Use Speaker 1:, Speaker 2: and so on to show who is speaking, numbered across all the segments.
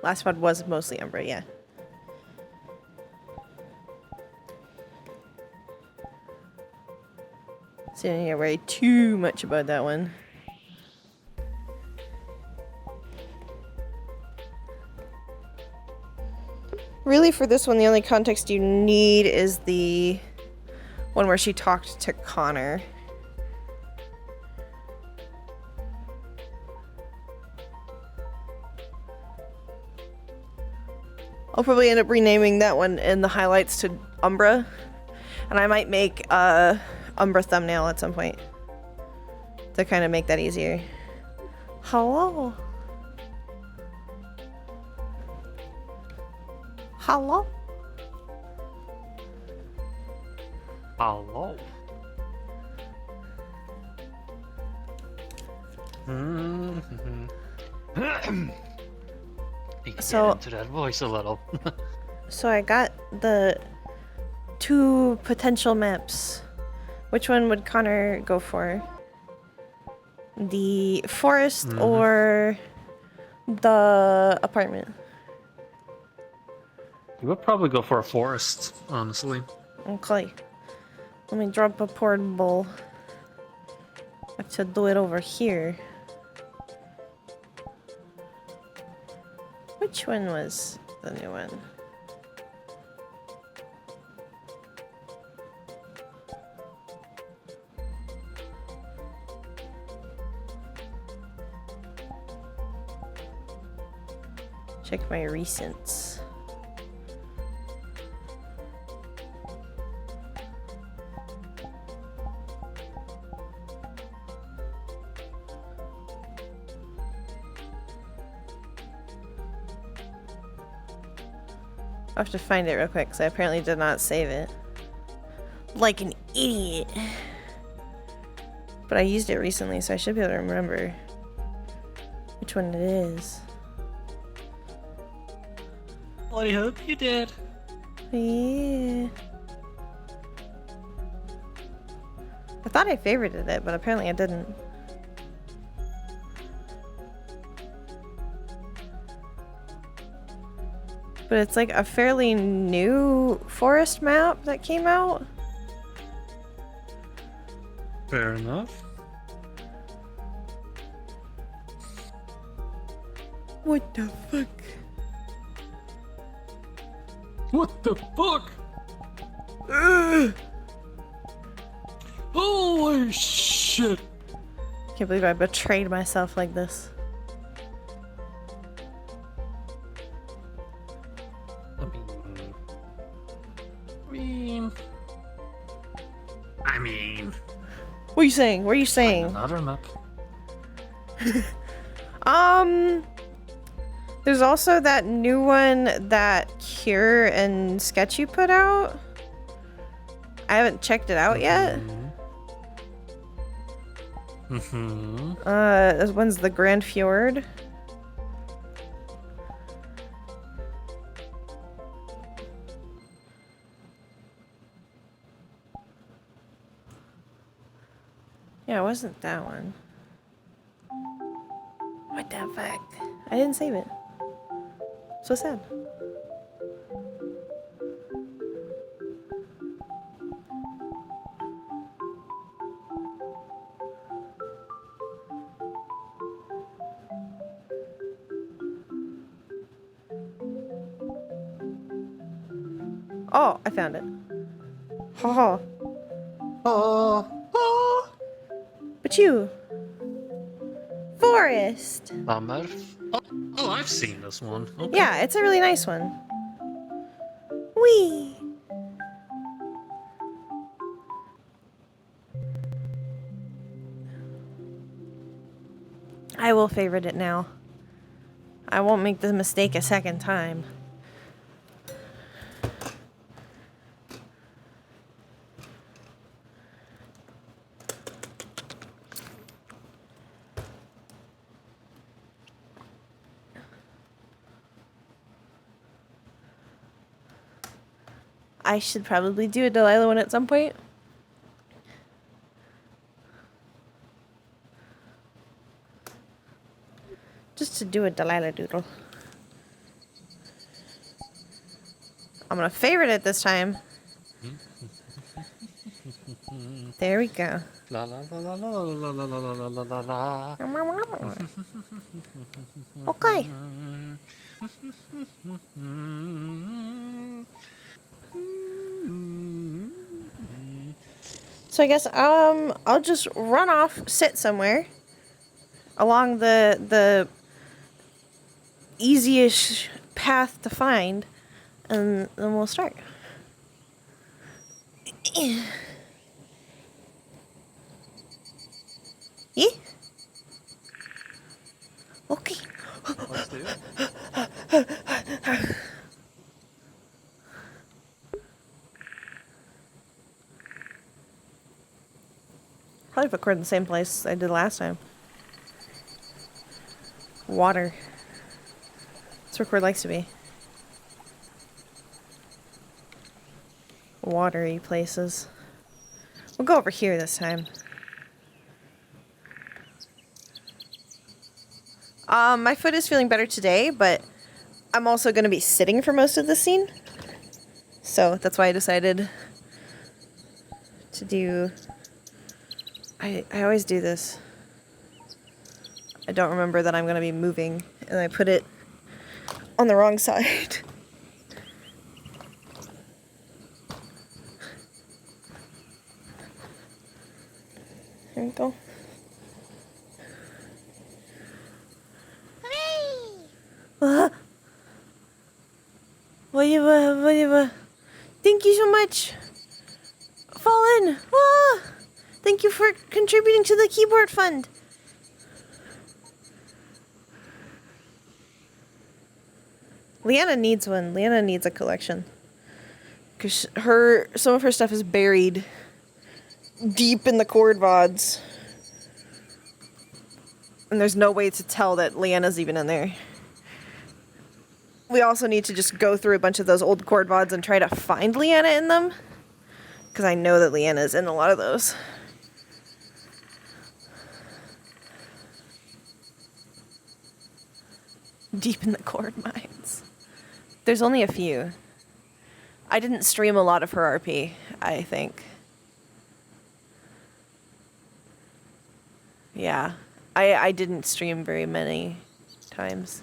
Speaker 1: Last pod was mostly Umbra, yeah. So you don't worry too much about that one. Really, for this one, the only context you need is the one where she talked to Connor. I'll probably end up renaming that one in the highlights to Umbra. And I might make a Umbra thumbnail at some point to kind of make that easier. Hello? Hello?
Speaker 2: Hello. You can
Speaker 1: So-
Speaker 2: get into that voice a little.
Speaker 1: So I got the 2 potential maps. Which one would Connor go for? The forest or the apartment?
Speaker 2: You would probably go for a forest, honestly.
Speaker 1: Okay. Let me drop a portable. I have to do it over here. Which one was the new one? Check my recents. I'll have to find it real quick because I apparently did not save it. Like an idiot. But I used it recently, so I should be able to remember which one it is.
Speaker 2: Well, I hope you did.
Speaker 1: Yeah. I thought I favorited it, but apparently I didn't. But it's like a fairly new forest map that came out.
Speaker 2: Fair enough.
Speaker 1: What the fuck?
Speaker 2: What the fuck? Holy shit!
Speaker 1: Can't believe I betrayed myself like this.
Speaker 2: I mean.
Speaker 1: What are you saying? What are you saying?
Speaker 2: Another map.
Speaker 1: There's also that new one that Cure and Sketchy put out. I haven't checked it out yet. This one's the Grand Fjord. Yeah, it wasn't that one. What the fuck? I didn't save it. So sad. Oh, I found it. Ha ha. But you. Forest.
Speaker 2: Bummer. Oh, I've seen this one. Okay.
Speaker 1: Yeah, it's a really nice one. Whee! I will favorite it now. I won't make the mistake a second time. I should probably do a Delilah one at some point. Just to do a Delilah doodle. I'm gonna favorite it this time. There we go.
Speaker 2: La la la la la la la la la la la la.
Speaker 1: Okay. So I guess I'll just run off, sit somewhere along the easiest path to find, and then we'll start. Yeah. Okay.
Speaker 2: Let's do it.
Speaker 1: Probably put cord in the same place I did last time. Water. That's where cord likes to be. Watery places. We'll go over here this time. My foot is feeling better today, but I'm also going to be sitting for most of the scene. So that's why I decided to do... I always do this. I don't remember that I'm going to be moving, and I put it on the wrong side. There we go. Thank you so much. Fallen. Thank you for contributing to the keyboard fund. Leanna needs one. Leanna needs a collection. Because some of her stuff is buried deep in the cord VODs. And there's no way to tell that Leanna's even in there. We also need to just go through a bunch of those old cord VODs and try to find Leanna in them. Because I know that Leanna's in a lot of those. Deep in the cord mines. There's only a few. I didn't stream a lot of her RP, I think. Yeah. I didn't stream very many times.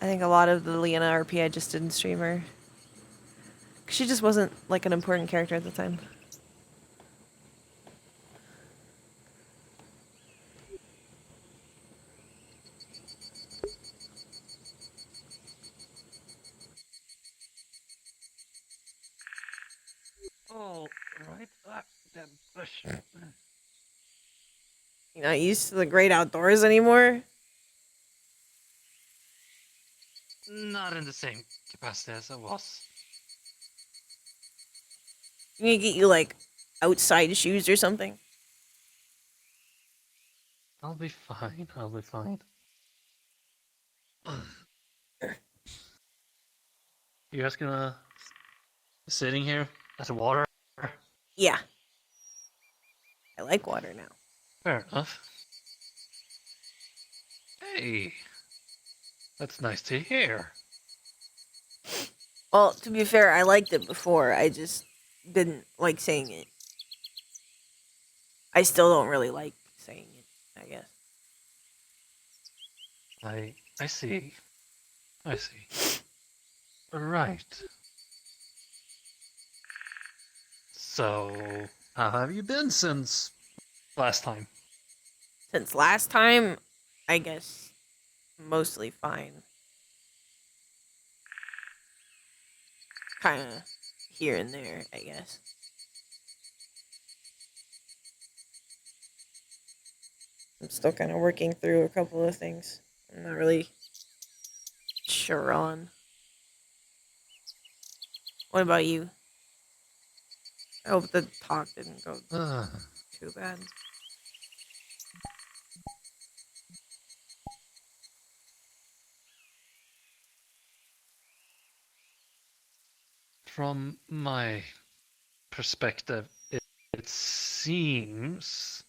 Speaker 1: I think a lot of the Leanna RP I just didn't stream her. She just wasn't like an important character at the time.
Speaker 2: All right. That bush.
Speaker 1: You're not used to the great outdoors anymore?
Speaker 2: Not in the same capacity as I was.
Speaker 1: You need to get you like outside shoes or something.
Speaker 2: I'll be fine. I'll be fine. You guys gonna sitting here at the water?
Speaker 1: Yeah. I like water now.
Speaker 2: Fair enough. Hey, that's nice to hear.
Speaker 1: Well, to be fair, I liked it before. I just didn't like saying it. I still don't really like saying it, I guess.
Speaker 2: I see. I see. Right. So, how have you been since last time?
Speaker 1: Since last time, I guess mostly fine. Kind of here and there, I guess. I'm still kind of working through a couple of things. I'm not really sure on. What about you? I hope the talk didn't go too bad.
Speaker 2: From my perspective, it seems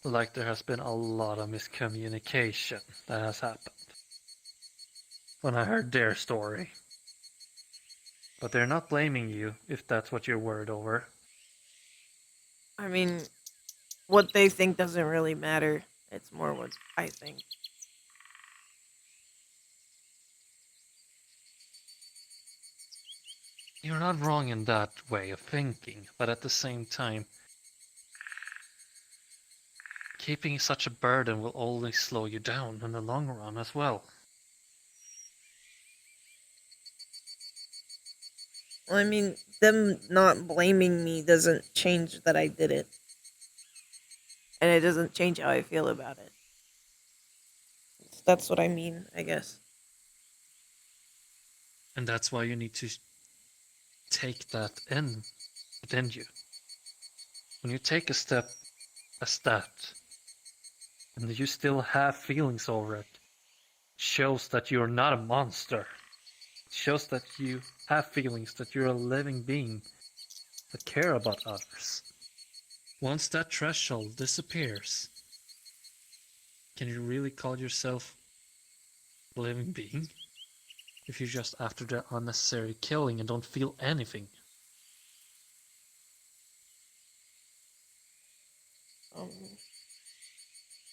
Speaker 2: like there has been a lot of miscommunication that has happened. when I heard their story. But they're not blaming you, if that's what you're worried over.
Speaker 1: I mean, what they think doesn't really matter. It's more what I think.
Speaker 2: You're not wrong in that way of thinking, but at the same time, keeping such a burden will only slow you down in the long run as well.
Speaker 1: Well, I mean, them not blaming me doesn't change that I did it. And it doesn't change how I feel about it. That's what I mean, I guess.
Speaker 2: And that's why you need to take that in within you. When you take a step as that, and you still have feelings over it, shows that you're not a monster. It shows that you have feelings, that you're a living being that care about others. Once that threshold disappears, can you really call yourself a living being? If you're just after the unnecessary killing and don't feel anything.
Speaker 1: Um,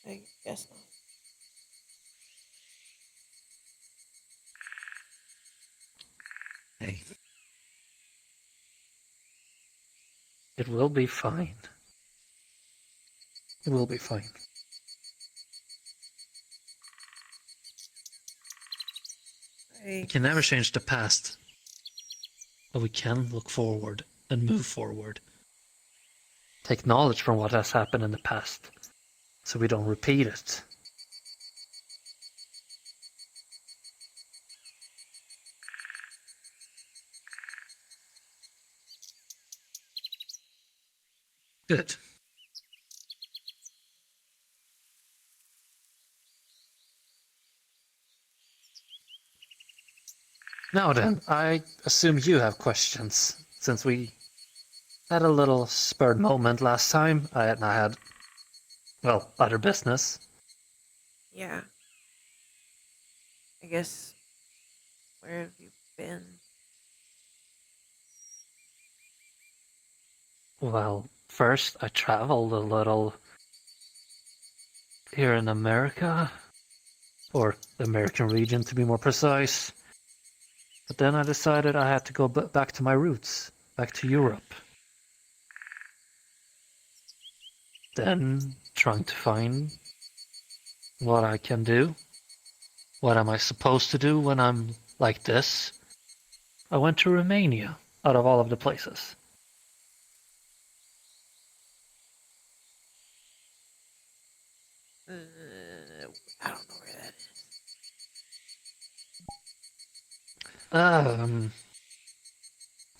Speaker 1: I guess not.
Speaker 2: Hey. It will be fine. It will be fine. We can never change the past, but we can look forward and move forward. Take knowledge from what has happened in the past, so we don't repeat it. Good. Now then, I assume you have questions, since we had a little spurred moment last time, and I had, well, other business.
Speaker 1: Yeah. I guess. Where have you been?
Speaker 2: Well, first I traveled a little here in America, or the American region to be more precise. But then I decided I had to go back to my roots, back to Europe. Then trying to find what I can do. What am I supposed to do when I'm like this? I went to Romania, out of all of the places.
Speaker 1: I don't know where that is.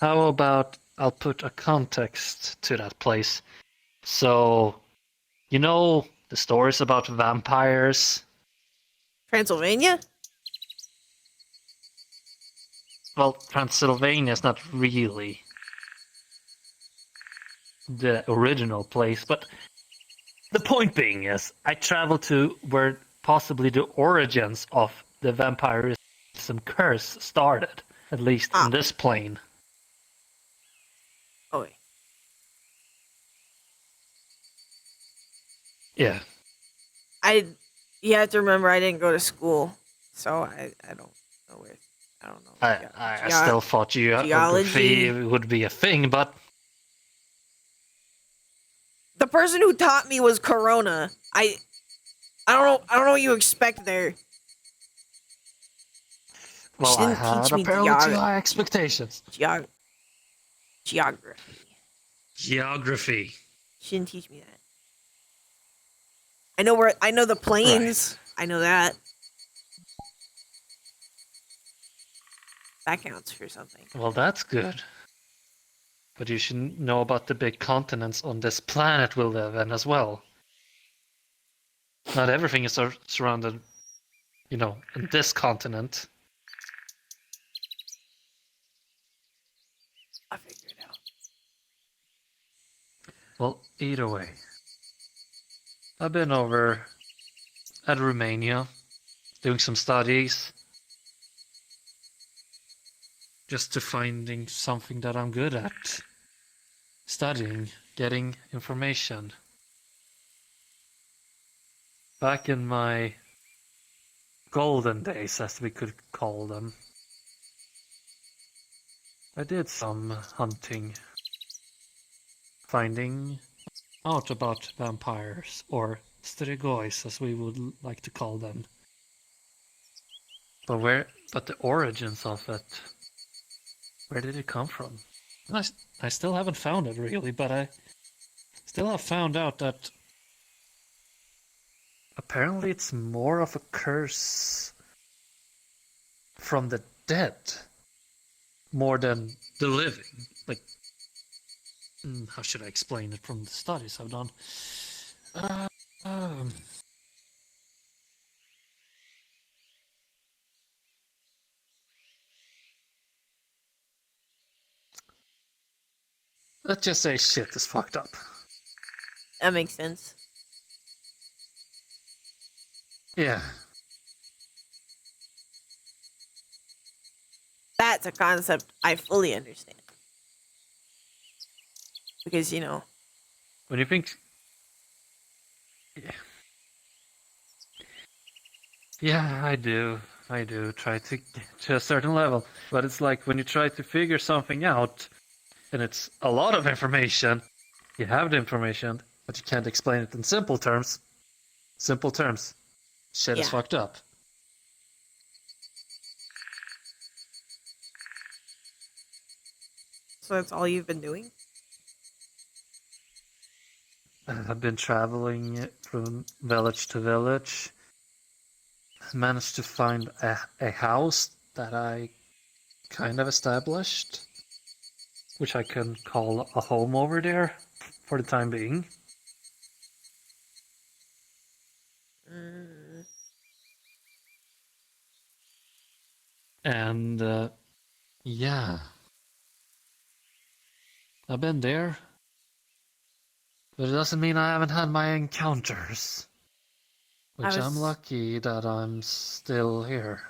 Speaker 2: How about I'll put a context to that place. So, you know the stories about vampires?
Speaker 1: Transylvania?
Speaker 2: Well, Transylvania is not really the original place, but the point being is, I traveled to where possibly the origins of the vampirism curse started, at least in this plane.
Speaker 1: Oh, wait.
Speaker 2: Yeah.
Speaker 1: You have to remember I didn't go to school, so I don't know where. I don't know.
Speaker 2: I still thought geography would be a thing, but
Speaker 1: the person who taught me was Corona. I don't know what you expect there.
Speaker 2: well, I had apparently too high expectations.
Speaker 1: Geography.
Speaker 2: Geography.
Speaker 1: She didn't teach me that. I know the planes. Right. I know that. That counts for something.
Speaker 2: Well, that's good. But you should know about the big continents on this planet we live in as well. Not everything is surrounded, in this continent.
Speaker 1: I'll figure it out.
Speaker 2: Well, either way. I've been over at Romania, doing some studies. just to finding something that I'm good at. Studying, getting information. Back in my golden days, as we could call them, I did some hunting, finding out about vampires, or stregois, as we would like to call them. But the origins of it, where did it come from? I still haven't found it really, but I still have found out that apparently it's more of a curse from the dead, more than the living. Like, how should I explain it from the studies I've done? Uh, um, let's just say shit is fucked up.
Speaker 1: That makes sense.
Speaker 2: Yeah.
Speaker 1: That's a concept I fully understand. Because, you know,
Speaker 2: When you think... Yeah. Yeah, I do. I do try to a certain level. But it's like when you try to figure something out, and it's a lot of information, you have the information, but you can't explain it in simple terms. Simple terms. Shit is
Speaker 1: Yeah.
Speaker 2: fucked up.
Speaker 1: So that's all you've been doing?
Speaker 2: I've been traveling from village to village. Managed to find a house that I kind of established, which I can call a home over there for the time being.
Speaker 1: Mm.
Speaker 2: And yeah, I've been there, but it doesn't mean I haven't had my encounters. Which I'm lucky that I'm still here.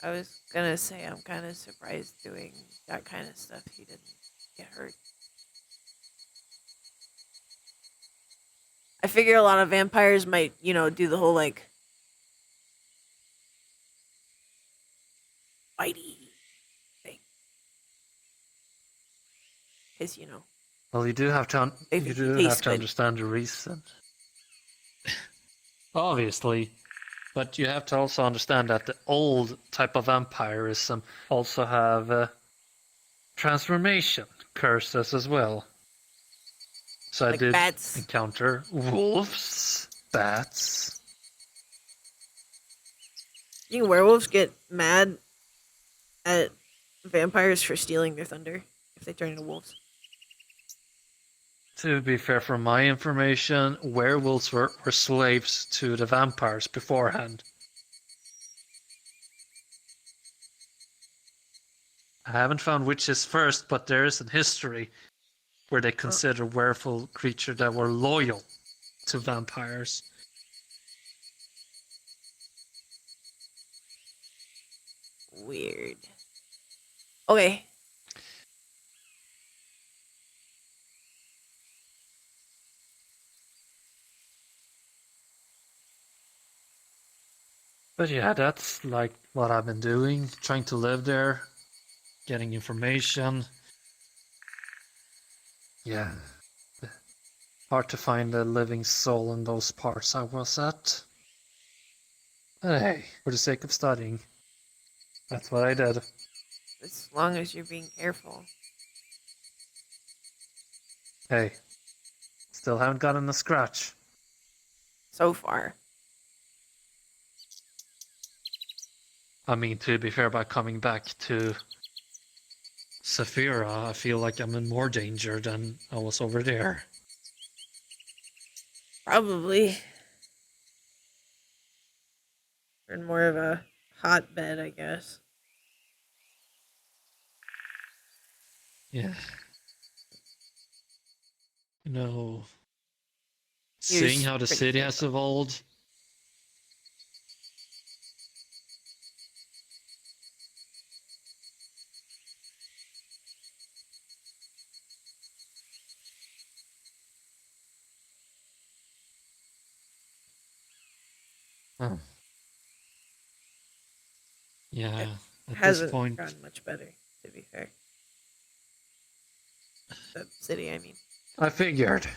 Speaker 1: I was gonna say I'm kind of surprised doing that kind of stuff he didn't get hurt. I figure a lot of vampires might, you know, do the whole like bitey thing. Because, you know,
Speaker 2: Well, you do have to
Speaker 1: they
Speaker 2: you
Speaker 1: think he
Speaker 2: do have
Speaker 1: tastes
Speaker 2: to
Speaker 1: good.
Speaker 2: understand the reason. Obviously, but you have to also understand that the old type of vampirism also have transformation curses as well. So I
Speaker 1: Like
Speaker 2: did
Speaker 1: bats.
Speaker 2: encounter wolves, bats.
Speaker 1: You think werewolves get mad at vampires for stealing their thunder if they turn into wolves?
Speaker 2: To be fair, from my information, werewolves were slaves to the vampires beforehand. I haven't found which is first, but there is a history where they consider werewolf creatures that were loyal to vampires.
Speaker 1: Weird. Okay.
Speaker 2: But yeah, that's like what I've been doing, trying to live there, getting information. Yeah. Hard to find a living soul in those parts I was at. But hey, for the sake of studying, that's what I did.
Speaker 1: As long as you're being careful.
Speaker 2: Hey, still haven't gotten a scratch.
Speaker 1: So far.
Speaker 2: I mean, to be fair, by coming back to Saphira, I feel like I'm in more danger than I was over there.
Speaker 1: Probably. We're in more of a hotbed, I guess.
Speaker 2: Yeah. You know,
Speaker 1: You're
Speaker 2: seeing how the
Speaker 1: pretty
Speaker 2: city
Speaker 1: safe,
Speaker 2: has
Speaker 1: though.
Speaker 2: evolved. Oh. Yeah,
Speaker 1: It
Speaker 2: at this
Speaker 1: hasn't
Speaker 2: point,
Speaker 1: gotten much better, to be fair. The city, I mean.
Speaker 2: I figured.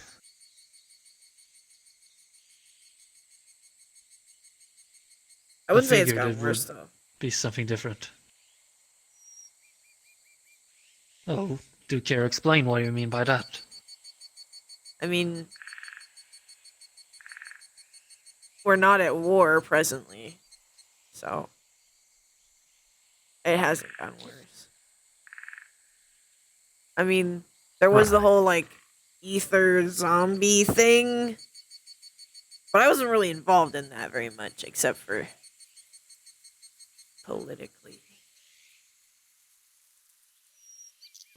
Speaker 1: I
Speaker 2: I
Speaker 1: wouldn't say it's
Speaker 2: figured
Speaker 1: gotten
Speaker 2: it
Speaker 1: worse,
Speaker 2: would
Speaker 1: though.
Speaker 2: be something different. Oh, do care explain what you mean by that?
Speaker 1: I mean, we're not at war presently, so it hasn't gotten worse. I mean, there was the
Speaker 2: Right.
Speaker 1: whole, like, ether zombie thing, but I wasn't really involved in that very much, except for politically.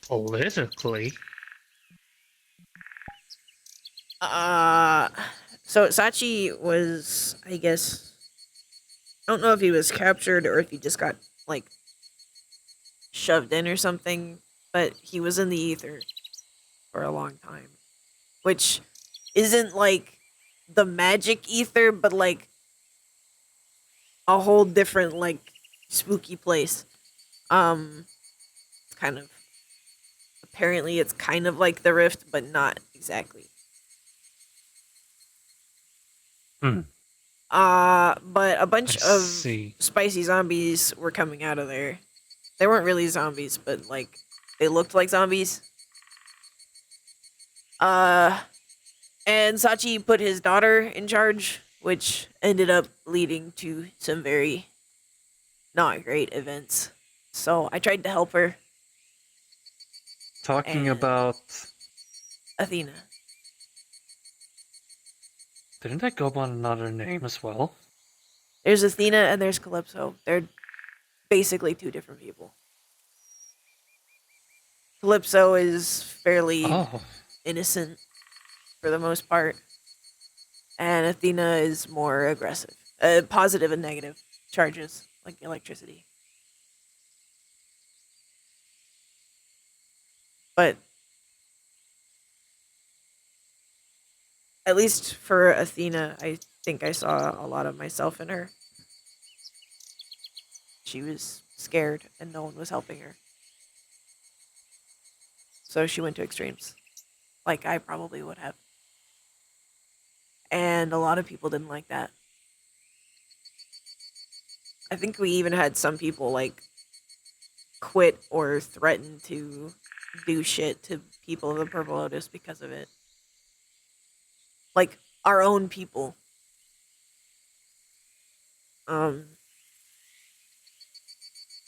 Speaker 2: Politically?
Speaker 1: Uh, so Sachi was, I guess, I don't know if he was captured or if he just got, like, shoved in or something, but he was in the ether for a long time, which isn't like the magic ether, but like a whole different like spooky place. It's kind of apparently it's kind of like the rift, but not exactly.
Speaker 2: Hmm,
Speaker 1: But a
Speaker 2: I
Speaker 1: bunch of
Speaker 2: see.
Speaker 1: spicy zombies were coming out of there. They weren't really zombies, but like they looked like zombies. Uh, and Sachi put his daughter in charge, which ended up leading to some very not great events. So I tried to help her
Speaker 2: Talking
Speaker 1: and
Speaker 2: about...
Speaker 1: Athena.
Speaker 2: Didn't I go by another name as well?
Speaker 1: There's Athena and there's Calypso. They're basically two different people. Calypso is fairly
Speaker 2: Oh,
Speaker 1: innocent for the most part, and Athena is more aggressive. Positive and negative charges, like electricity. But at least for Athena, I think I saw a lot of myself in her. She was scared and no one was helping her. So she went to extremes, like I probably would have. And a lot of people didn't like that. I think we even had some people like quit or threaten to do shit to people of the Purple Lotus because of it. Like our own people. Um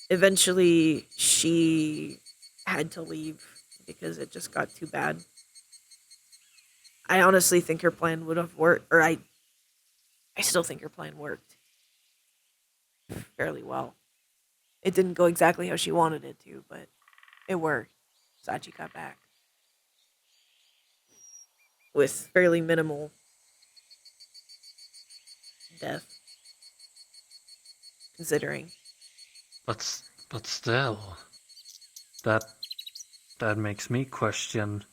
Speaker 1: Eventually she had to leave because it just got too bad. I honestly think her plan would have worked, or I still think her plan worked fairly well. It didn't go exactly how she wanted it to, but it worked. Sachi got back with fairly minimal death, considering.
Speaker 2: but still, that that makes me question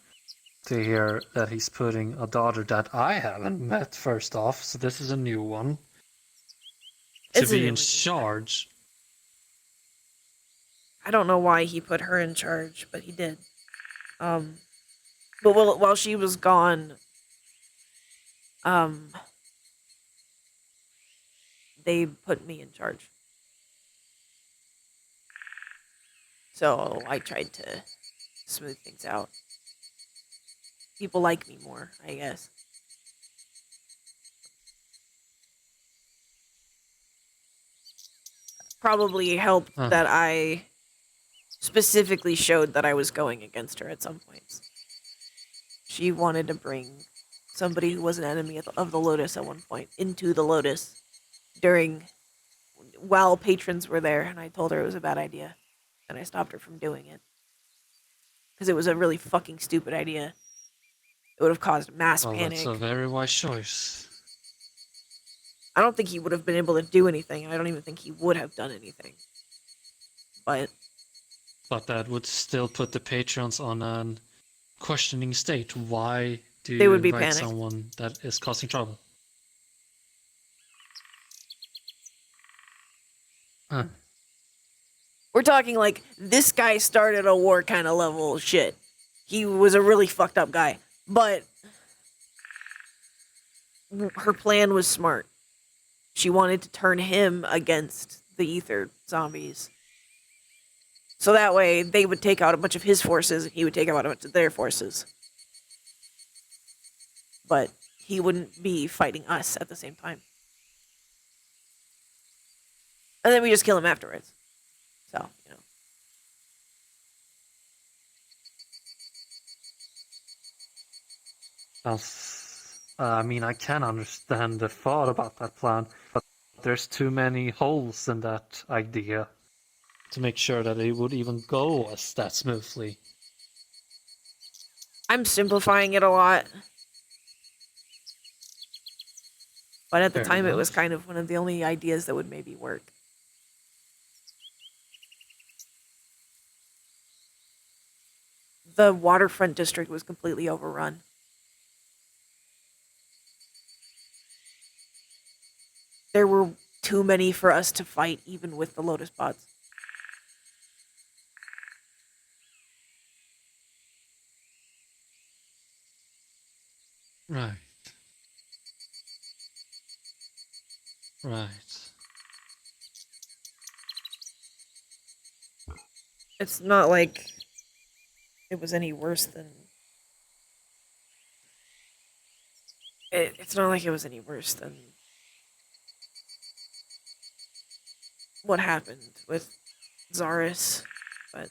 Speaker 2: to hear that he's putting a daughter that I haven't met first off, so this is a new one, to
Speaker 1: It's a
Speaker 2: be
Speaker 1: new
Speaker 2: in
Speaker 1: one, yeah.
Speaker 2: charge.
Speaker 1: I don't know why he put her in charge, but he did. Um, but while she was gone, um, they put me in charge. So I tried to smooth things out. People like me more, I guess. Probably helped
Speaker 2: Huh.
Speaker 1: that I specifically showed that I was going against her at some points. She wanted to bring somebody who was an enemy of the Lotus at one point into the Lotus during while patrons were there, and I told her it was a bad idea, and I stopped her from doing it because it was a really fucking stupid idea. It would have caused mass
Speaker 2: Well, that's a
Speaker 1: panic.
Speaker 2: very wise choice.
Speaker 1: I don't think he would have been able to do anything. I don't even think he would have done anything. But
Speaker 2: But that would still put the patrons on an questioning state. Why do
Speaker 1: they
Speaker 2: you
Speaker 1: would be
Speaker 2: invite
Speaker 1: panicked.
Speaker 2: someone that is causing trouble? Huh.
Speaker 1: We're talking like this guy started a war kind of level shit. He was a really fucked up guy, but her plan was smart. She wanted to turn him against the ether zombies. So that way they would take out a bunch of his forces and he would take out a bunch of their forces. But he wouldn't be fighting us at the same time. And then we just kill him afterwards. So, you know.
Speaker 2: I mean, I can understand the thought about that plan, but there's too many holes in that idea to make sure that it would even go as that smoothly.
Speaker 1: I'm simplifying it a lot. But at the
Speaker 2: Fair
Speaker 1: time, it was
Speaker 2: enough.
Speaker 1: kind of one of the only ideas that would maybe work. The waterfront district was completely overrun. There were too many for us to fight, even with the Lotus bots.
Speaker 2: Right. Right.
Speaker 1: It's not like it was any worse than. It's not like it was any worse than what happened with Zaris, but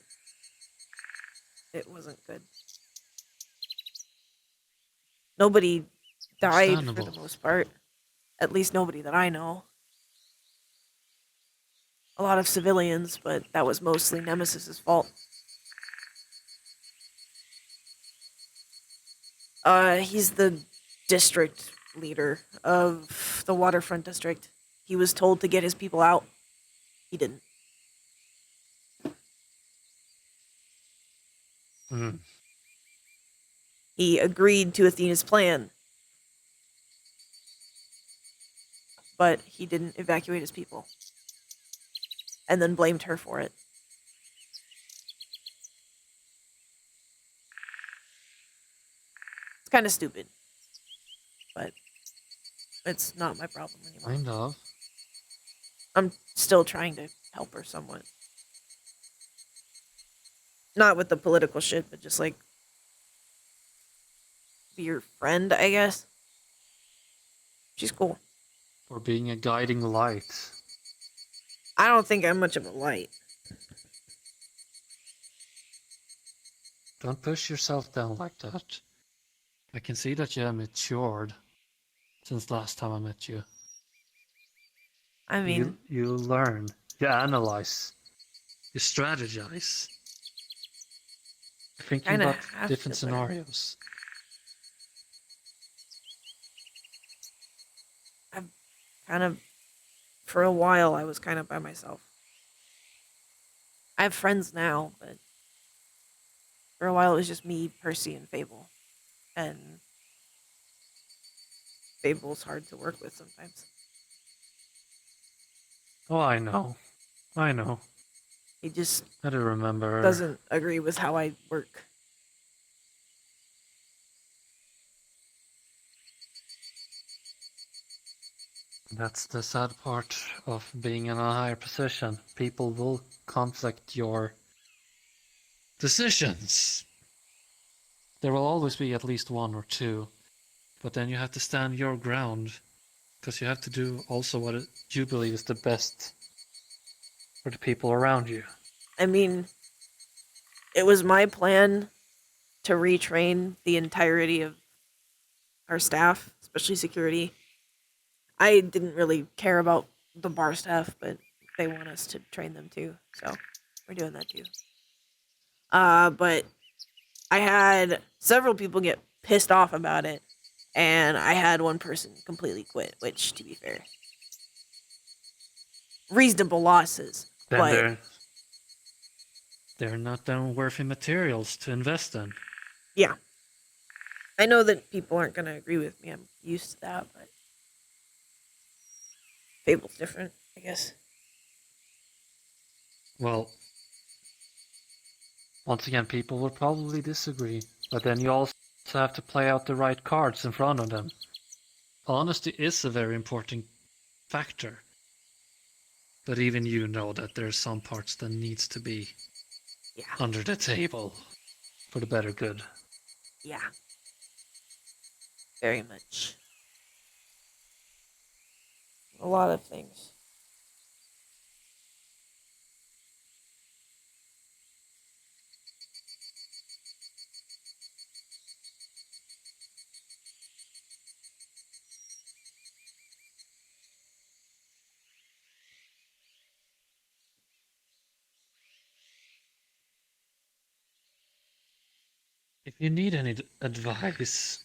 Speaker 1: it wasn't good. Nobody died for the
Speaker 2: Understandable.
Speaker 1: most part. At least nobody that I know. A lot of civilians, but that was mostly Nemesis's fault. He's the district leader of the waterfront district. He was told to get his people out. He didn't.
Speaker 2: Mm.
Speaker 1: He agreed to Athena's plan, but he didn't evacuate his people. And then blamed her for it. It's kind of stupid. But it's not my problem anymore.
Speaker 2: Kind of.
Speaker 1: I'm still trying to help her somewhat. Not with the political shit, but just like be your friend, I guess. She's cool.
Speaker 2: For being a guiding light.
Speaker 1: I don't think I'm much of a light.
Speaker 2: Don't push yourself down like that. I can see that you have matured since last time I met you.
Speaker 1: I mean,
Speaker 2: You learn, you analyze, you strategize. Thinking
Speaker 1: kind of
Speaker 2: about
Speaker 1: have
Speaker 2: different
Speaker 1: to learn.
Speaker 2: scenarios.
Speaker 1: I've kind of, for a while, I was kind of by myself. I have friends now, but for a while it was just me, Percy, and Fable. And Fable's hard to work with sometimes.
Speaker 2: Oh, I know. I know.
Speaker 1: He just
Speaker 2: I do remember.
Speaker 1: doesn't agree with how I work.
Speaker 2: That's the sad part of being in a higher position. People will conflict your decisions. There will always be at least one or two, but then you have to stand your ground, because you have to do also what you believe is the best for the people around you.
Speaker 1: I mean, it was my plan to retrain the entirety of our staff, especially security. I didn't really care about the bar staff, but they want us to train them too, so we're doing that too. But I had several people get pissed off about it, and I had one person completely quit, which, to be fair, reasonable losses.
Speaker 2: Then
Speaker 1: But
Speaker 2: they're not then worthy materials to invest in.
Speaker 1: yeah, I know that people aren't gonna agree with me. I'm used to that, but Fable's different, I guess.
Speaker 2: Well, once again, people will probably disagree, but then you also have to play out the right cards in front of them. Honesty is a very important factor, but even you know that there's some parts that needs to be
Speaker 1: Yeah.
Speaker 2: under the table for the better good.
Speaker 1: Yeah. Very much. A lot of things.
Speaker 2: If you need any advice,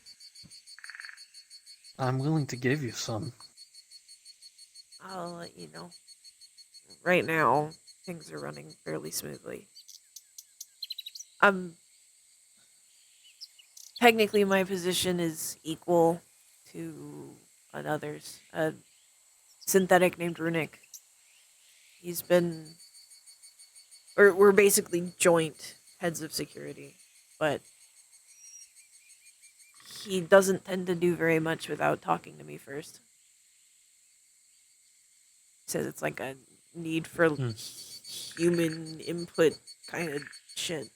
Speaker 2: I'm willing to give you some.
Speaker 1: I'll let you know. Right now, things are running fairly smoothly. Technically my position is equal to another's. A synthetic named Runic. He's been we're basically joint heads of security, but he doesn't tend to do very much without talking to me first. He says it's like a need for human input kind of shit.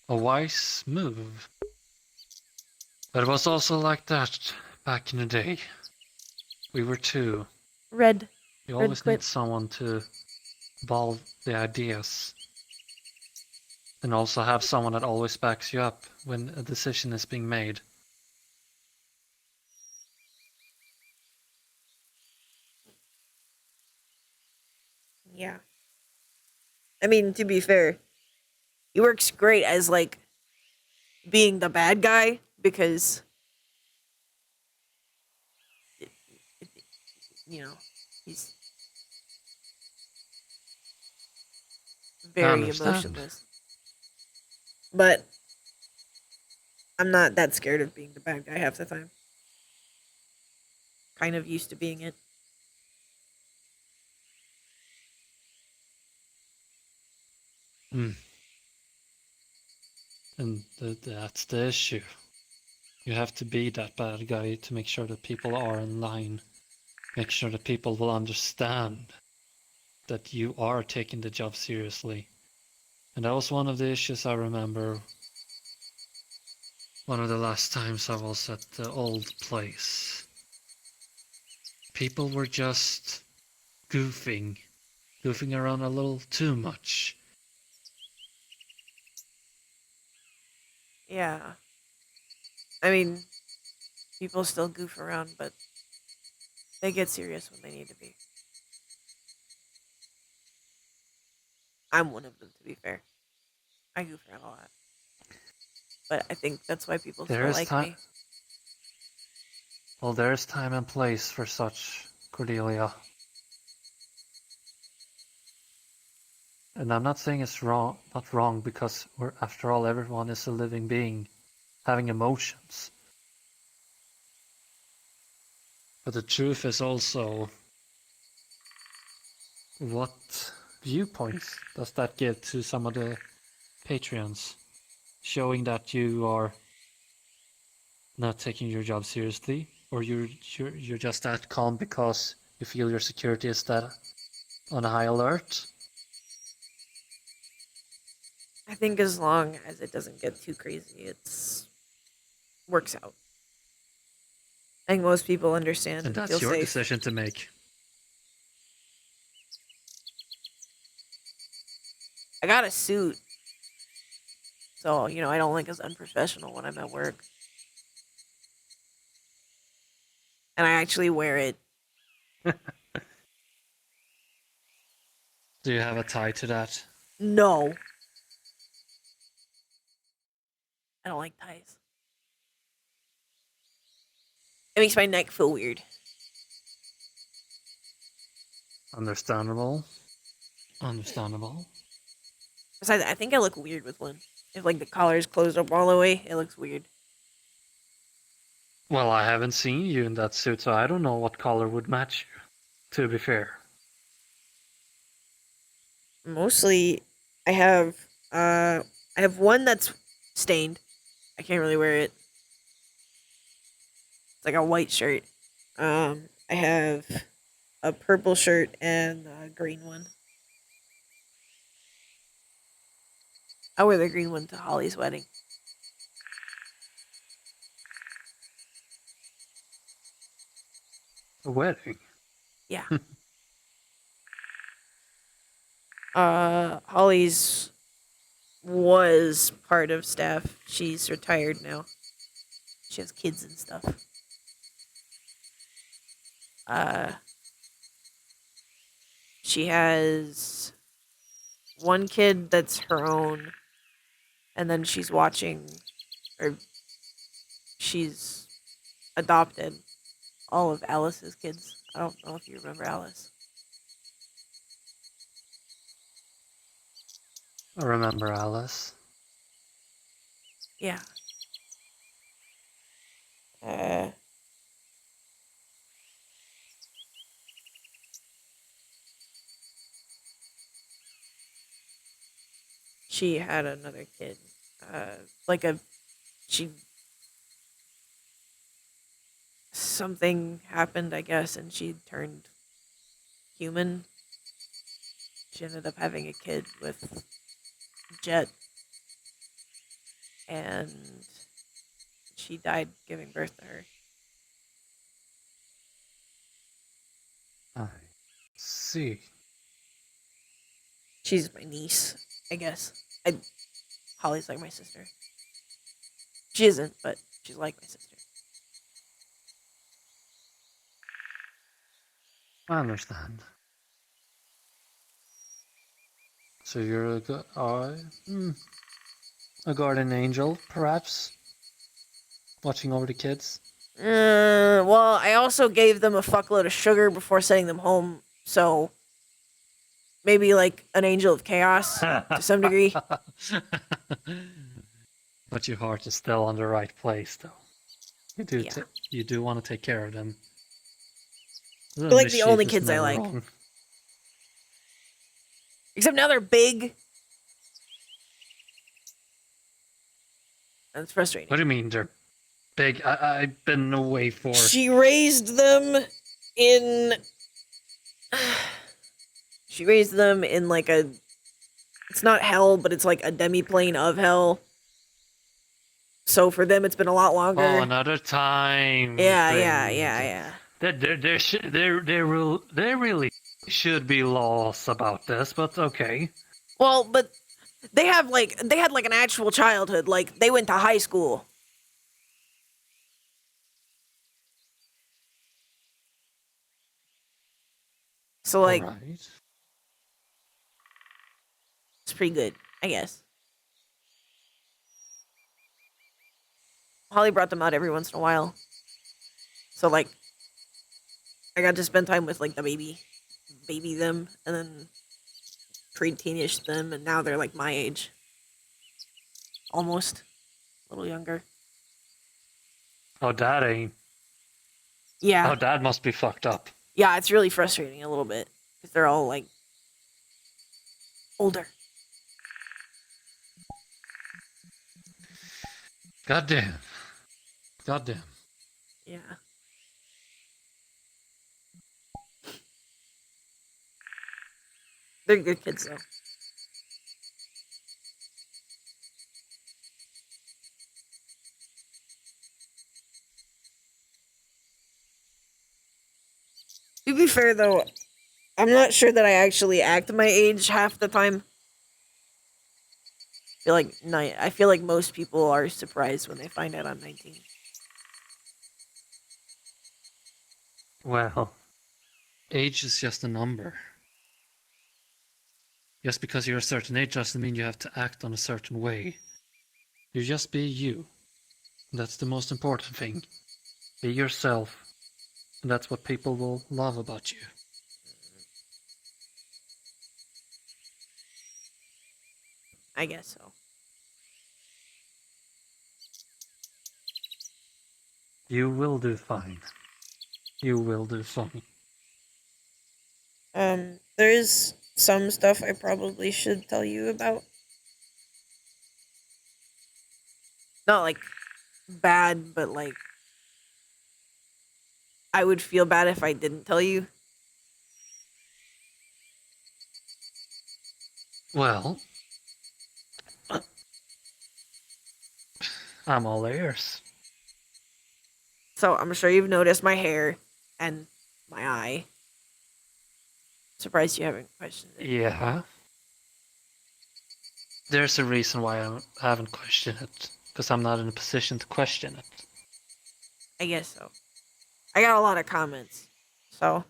Speaker 2: A wise move. But it was also like that back in the day. We were two.
Speaker 1: Red.
Speaker 2: You
Speaker 1: Red
Speaker 2: always
Speaker 1: quit.
Speaker 2: need someone to ball the ideas. And also have someone that always backs you up when a decision is being made.
Speaker 1: Yeah. I mean, to be fair, he works great as like being the bad guy because you know, he's
Speaker 2: I
Speaker 1: very
Speaker 2: understand.
Speaker 1: emotionless. But I'm not that scared of being the bad guy half the time. Kind of used to being it.
Speaker 2: Mm. And that's the issue. You have to be that bad guy to make sure that people are in line. Make sure that people will understand that you are taking the job seriously. And that was one of the issues I remember one of the last times I was at the old place. People were just goofing around a little too much.
Speaker 1: Yeah. I mean, people still goof around, but they get serious when they need to be. I'm one of them, to be fair. I goof around a lot. But I think that's why people
Speaker 2: There
Speaker 1: still
Speaker 2: is
Speaker 1: like
Speaker 2: time.
Speaker 1: me.
Speaker 2: Well, there is time and place for such, Cordelia. And I'm not saying it's wrong, not wrong, because after all, everyone is a living being having emotions. But the truth is also, what viewpoints does that give to some of the Patreons, showing that you are not taking your job seriously, or you're just that calm because you feel your security is that on high alert?
Speaker 1: I think as long as it doesn't get too crazy, it's works out. I think most people understand
Speaker 2: And
Speaker 1: and feel
Speaker 2: that's your
Speaker 1: safe.
Speaker 2: decision to make.
Speaker 1: I got a suit, so I don't look as unprofessional when I'm at work, and I actually wear it.
Speaker 2: Do you have a tie to that?
Speaker 1: No, I don't like ties. It makes my neck feel weird.
Speaker 2: Understandable. Understandable.
Speaker 1: Besides, I think I look weird with one. If like the collar is closed up all the way, it looks weird.
Speaker 2: Well, I haven't seen you in that suit, so I don't know what color would match you. to be fair.
Speaker 1: Mostly, I have one that's stained. I can't really wear it. It's like a white shirt. I have a purple shirt and a green one. I wear the green one to Holly's wedding.
Speaker 2: A wedding?
Speaker 1: Yeah. Holly's was part of staff. She's retired now. She has kids and stuff. Uh, she has one kid that's her own, and then she's watching, or she's adopted all of Alice's kids. I don't know if you remember Alice.
Speaker 2: I remember Alice.
Speaker 1: Yeah. Uh, she had another kid. Like a she something happened, I guess, and she turned human. She ended up having a kid with Jet, and she died giving birth to her.
Speaker 2: I see.
Speaker 1: She's my niece, I guess. Holly's like my sister. She isn't, but she's like my sister.
Speaker 2: I understand. So you're a guardian angel, perhaps? Watching over the kids?
Speaker 1: Well, I also gave them a fuckload of sugar before sending them home, so maybe like an angel of chaos to some degree.
Speaker 2: But your heart is still on the right place, though.
Speaker 1: Yeah.
Speaker 2: You do want to take care of them.
Speaker 1: They're like the only kids I like.
Speaker 2: Wrong.
Speaker 1: Except now they're big. That's frustrating.
Speaker 2: What do you mean they're big? I've been away for...
Speaker 1: She raised them in... She raised them in like a... It's not hell, but it's like a demi-plane of hell. So for them, it's been a lot longer.
Speaker 2: Oh, another time.
Speaker 1: Yeah.
Speaker 2: There really should be laws about this, but okay.
Speaker 1: Well, but they had like an actual childhood. Like they went to high school. So like,
Speaker 2: All right.
Speaker 1: it's pretty good, I guess. Holly brought them out every once in a while. So like, I got to spend time with like the baby them, and then pre-teenish them, and now they're like my age, almost a little younger.
Speaker 2: Oh, that ain't.
Speaker 1: Yeah,
Speaker 2: Oh, that must be fucked up.
Speaker 1: yeah, it's really frustrating a little bit because they're all like older.
Speaker 2: Goddamn.
Speaker 1: Yeah. They're good kids though. To be fair though, I'm not sure that I actually act my age half the time. I feel like most people are surprised when they find out I'm 19.
Speaker 2: Well, age is just a number. Just because you're a certain age doesn't mean you have to act on a certain way. You just be you. That's the most important thing. Be yourself. And that's what people will love about you.
Speaker 1: I guess so.
Speaker 2: You will do fine. You will do fine.
Speaker 1: There is some stuff I probably should tell you about. Not like bad, but like I would feel bad if I didn't tell you.
Speaker 2: Well, I'm all ears.
Speaker 1: So I'm sure you've noticed my hair and my eye. Surprised you haven't questioned it.
Speaker 2: Yeah. There's a reason why I haven't questioned it, because I'm not in a position to question it.
Speaker 1: I guess so. I got a lot of comments, so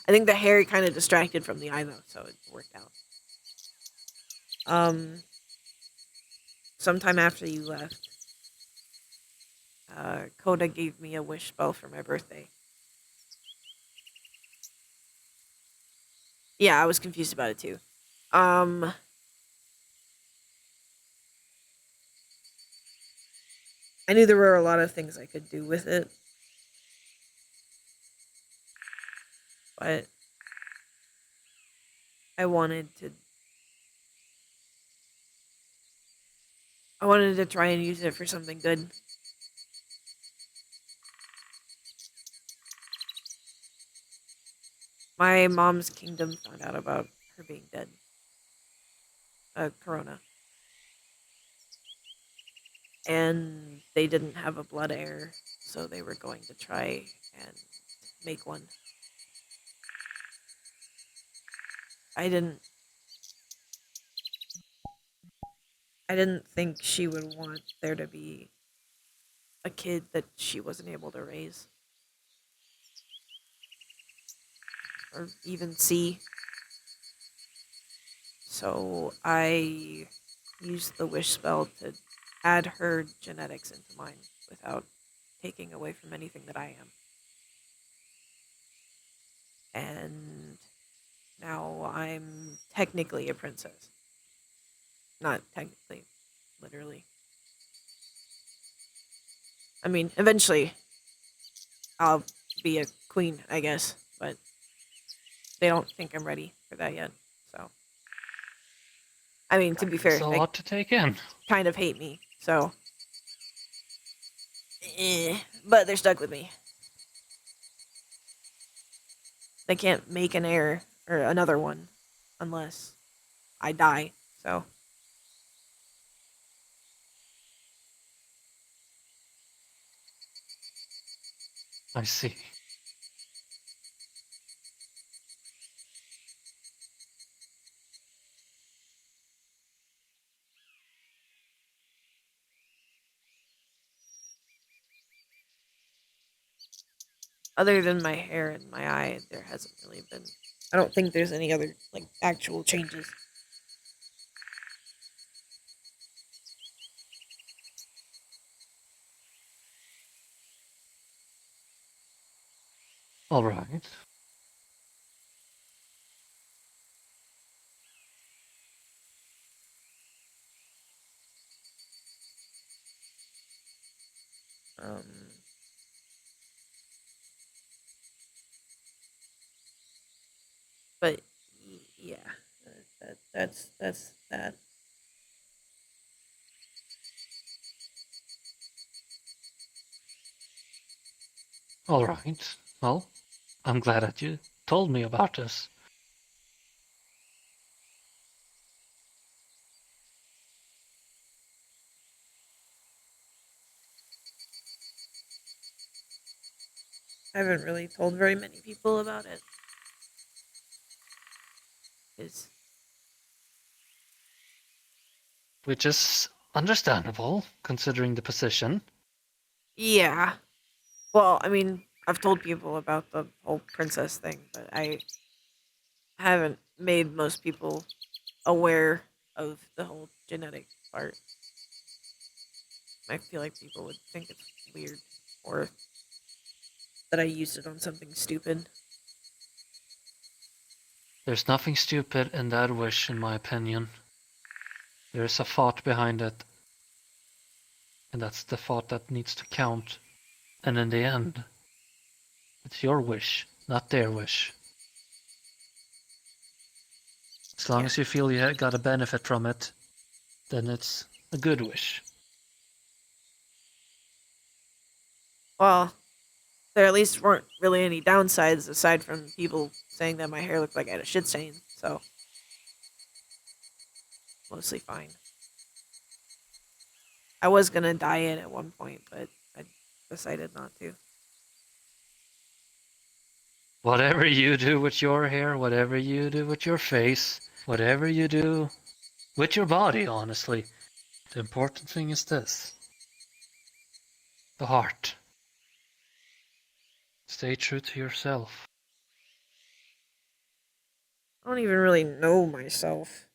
Speaker 1: I think the hair kind of distracted from the eye though, so it worked out. Sometime after you left, Coda gave me a wish spell for my birthday. Yeah, I was confused about it too. Um, I knew there were a lot of things I could do with it, but I wanted to. I wanted to try and use it for something good. My mom's kingdom found out about her being dead. Corona. And they didn't have a blood heir, so they were going to try and make one. I didn't I didn't think she would want there to be a kid that she wasn't able to raise or even see. So I used the wish spell to add her genetics into mine without taking away from anything that I am. And now I'm technically a princess. Not technically, literally. I mean, eventually I'll be a queen, I guess, but they don't think I'm ready for that yet. So, I mean, to be
Speaker 2: It's
Speaker 1: fair,
Speaker 2: a
Speaker 1: they
Speaker 2: lot to take in.
Speaker 1: kind of hate me, so, but they're stuck with me. They can't make an heir or another one unless I die. So,
Speaker 2: I see.
Speaker 1: other than my hair and my eye, there hasn't really been. I don't think there's any other like actual changes.
Speaker 2: All right.
Speaker 1: Um, but yeah, that's that.
Speaker 2: All right. Well, I'm glad that you told me about this.
Speaker 1: I haven't really told very many people about it. Is
Speaker 2: Which is understandable, considering the position.
Speaker 1: yeah. Well, I mean, I've told people about the whole princess thing, but I haven't made most people aware of the whole genetic part. I feel like people would think it's weird or that I used it on something stupid.
Speaker 2: There's nothing stupid in that wish, in my opinion. There's a thought behind it, and that's the thought that needs to count. And in the end, it's your wish. not their wish. As long
Speaker 1: Yeah.
Speaker 2: as you feel you got a benefit from it, then it's a good wish.
Speaker 1: Well, there at least weren't really any downsides aside from people saying that my hair looked like I had a shit stain, so mostly fine. I was gonna dye it at one point, but I decided not to.
Speaker 2: Whatever you do with your hair, whatever you do with your face, whatever you do with your body, honestly, the important thing is this: the heart. Stay true to yourself.
Speaker 1: I don't even really know myself.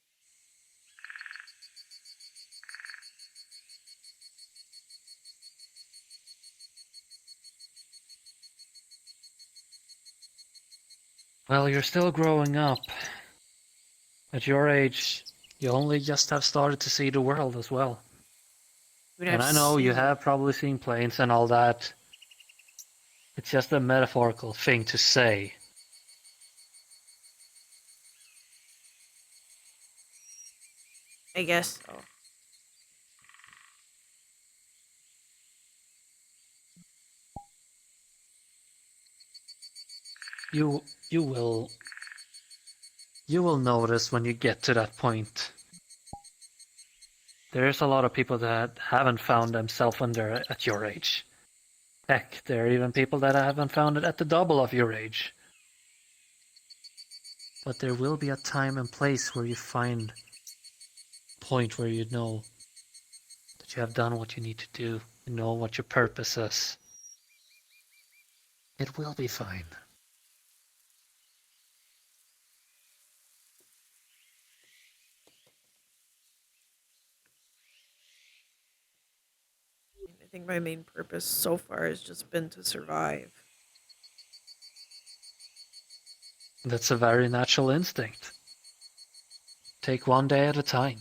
Speaker 2: Well, you're still growing up. At your age, you only just have started to see the world as well.
Speaker 1: Even
Speaker 2: And
Speaker 1: I've
Speaker 2: I know you
Speaker 1: seen
Speaker 2: have probably seen planes and all that. It's just a metaphorical thing to say.
Speaker 1: I guess so.
Speaker 2: You you will you will notice when you get to that point. There's a lot of people that haven't found themselves when they're at your age. Heck, there are even people that haven't found it at the double of your age. But there will be a time and place where you find a point where you know that you have done what you need to do. You know what your purpose is. It will be fine.
Speaker 1: I think my main purpose so far has just been to survive.
Speaker 2: That's a very natural instinct. Take one day at a time.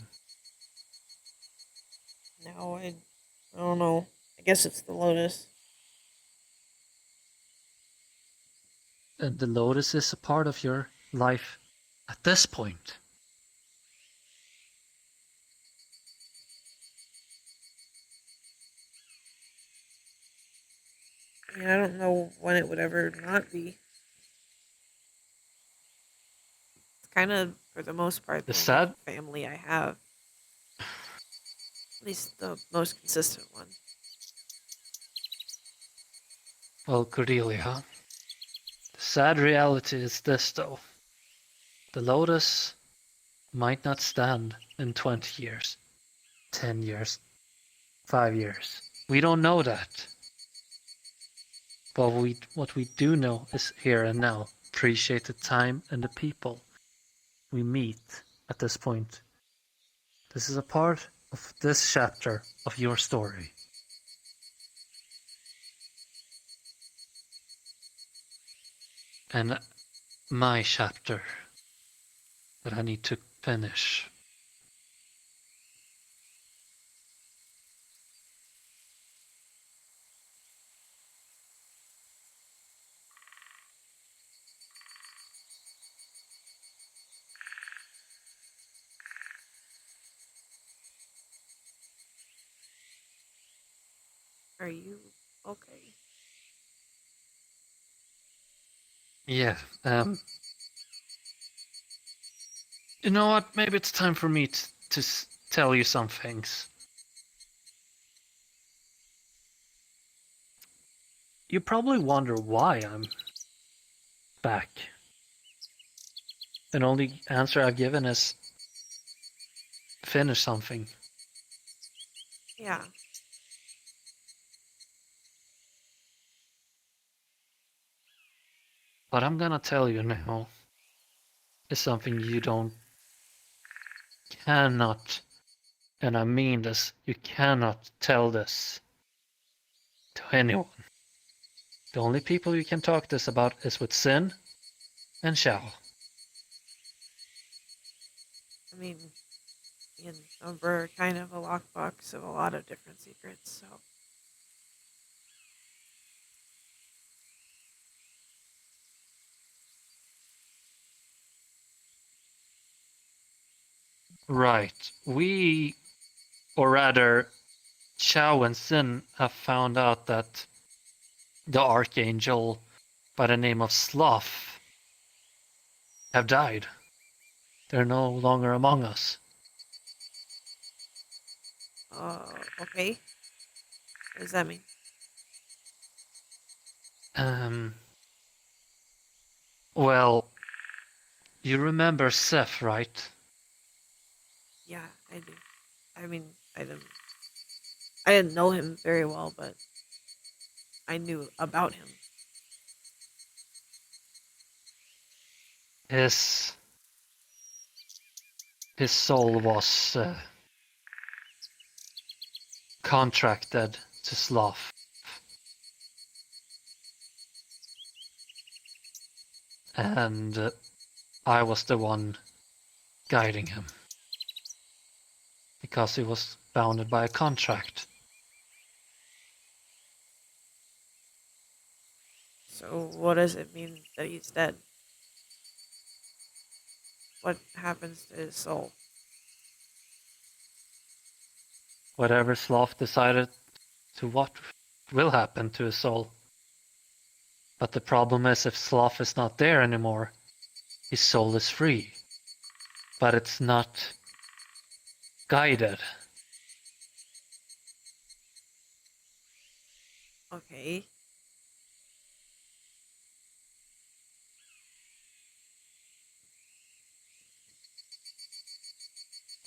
Speaker 1: Now I don't know. I guess it's the lotus.
Speaker 2: And the lotus is a part of your life at this point.
Speaker 1: I mean, I don't know when it would ever not be. It's kind of, for the most part,
Speaker 2: The
Speaker 1: the only
Speaker 2: sad,
Speaker 1: family I have. At least the most consistent one.
Speaker 2: well, Cordelia, the sad reality is this though. The lotus might not stand in 20 years, 10 years, 5 years. We don't know that. But what we do know is here and now. Appreciate the time and the people we meet at this point. This is a part of this chapter of your story. And my chapter that I need to finish.
Speaker 1: Are you okay?
Speaker 2: Yeah, you know what? Maybe it's time for me to tell you some things. You probably wonder why I'm back. And only answer I've given is finish something.
Speaker 1: Yeah.
Speaker 2: What I'm gonna tell you now is something you cannot, and I mean this, you cannot tell this to anyone. The only people you can talk this about is with Sin and Xiao.
Speaker 1: I mean, me and Umber are kind of a lockbox of a lot of different secrets, so.
Speaker 2: Right. We, or rather, Chao and Sin have found out that the Archangel by the name of Sloth have died. They're no longer among us.
Speaker 1: Okay. What does that mean?
Speaker 2: Well, you remember Seth, right?
Speaker 1: Yeah, I do. I mean, I didn't know him very well, but I knew about him.
Speaker 2: His soul was contracted to Sloth. And I was the one guiding him. Because he was bounded by a contract.
Speaker 1: So what does it mean that he's dead? What happens to his soul?
Speaker 2: Whatever Sloth decided to what will happen to his soul. But the problem is if Sloth is not there anymore, his soul is free. But it's not guided.
Speaker 1: Okay.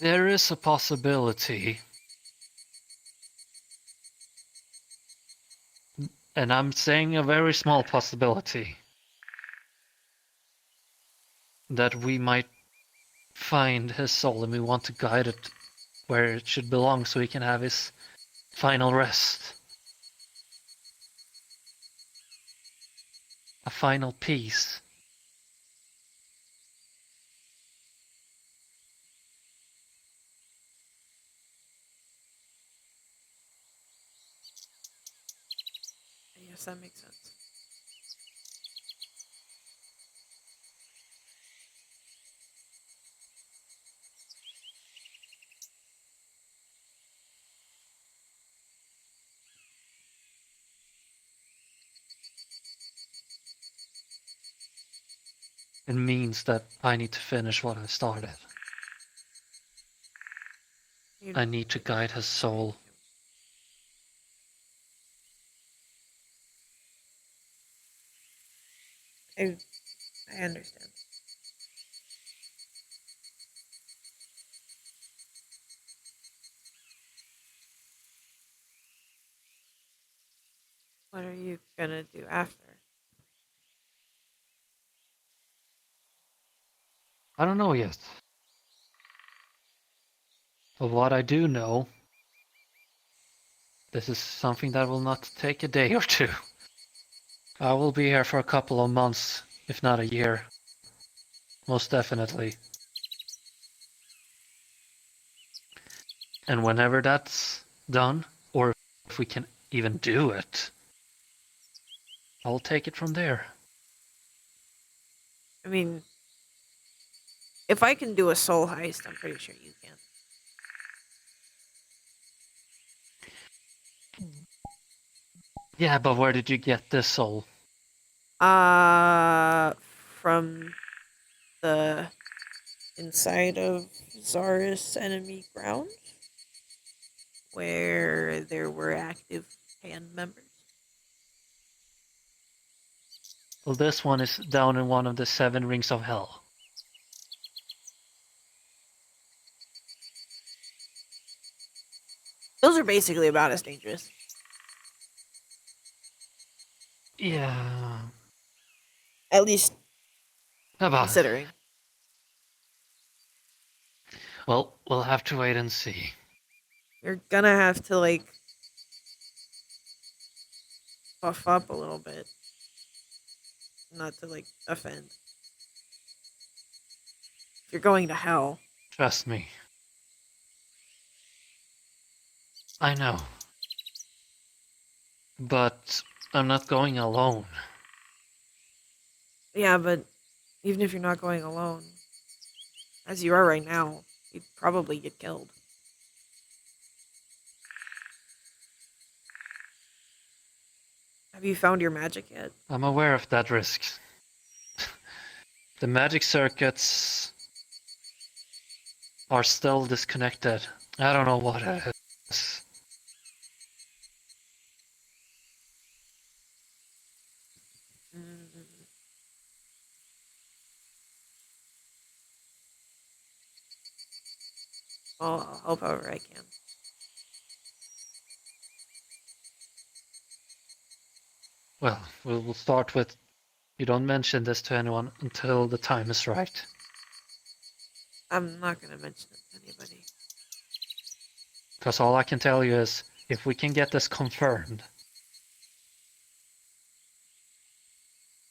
Speaker 2: There is a possibility, and I'm saying a very small possibility, that we might find his soul and we want to guide it where it should belong so he can have his final rest. A final peace.
Speaker 1: I guess that makes sense.
Speaker 2: It means that I need to finish what I started.
Speaker 1: You
Speaker 2: I need to guide his soul.
Speaker 1: I understand. What are you gonna do after?
Speaker 2: I don't know yet. But what I do know, this is something that will not take a day or two. I will be here for a couple of months, if not a year. Most definitely. And whenever that's done, or if we can even do it, I'll take it from there.
Speaker 1: I mean, if I can do a soul heist, I'm pretty sure you can.
Speaker 2: Yeah, but where did you get this soul?
Speaker 1: From the inside of Zara's enemy ground, where there were active hand members.
Speaker 2: Well, this one is down in one of the 7 rings of hell.
Speaker 1: Those are basically about as dangerous.
Speaker 2: Yeah.
Speaker 1: At least
Speaker 2: About.
Speaker 1: considering.
Speaker 2: Well, we'll have to wait and see.
Speaker 1: You're gonna have to, like, buff up a little bit. Not to, like, offend. If you're going to hell.
Speaker 2: Trust me. I know. But I'm not going alone.
Speaker 1: Yeah, but even if you're not going alone, as you are right now, You'd probably get killed. Have you found your magic yet?
Speaker 2: I'm aware of that risk. The magic circuits are still disconnected. I don't know what it is.
Speaker 1: Mm. Well, I'll help however I can.
Speaker 2: Well, we'll start with you don't mention this to anyone until the time is right.
Speaker 1: I'm not going to mention it to anybody.
Speaker 2: Because all I can tell you is, if we can get this confirmed,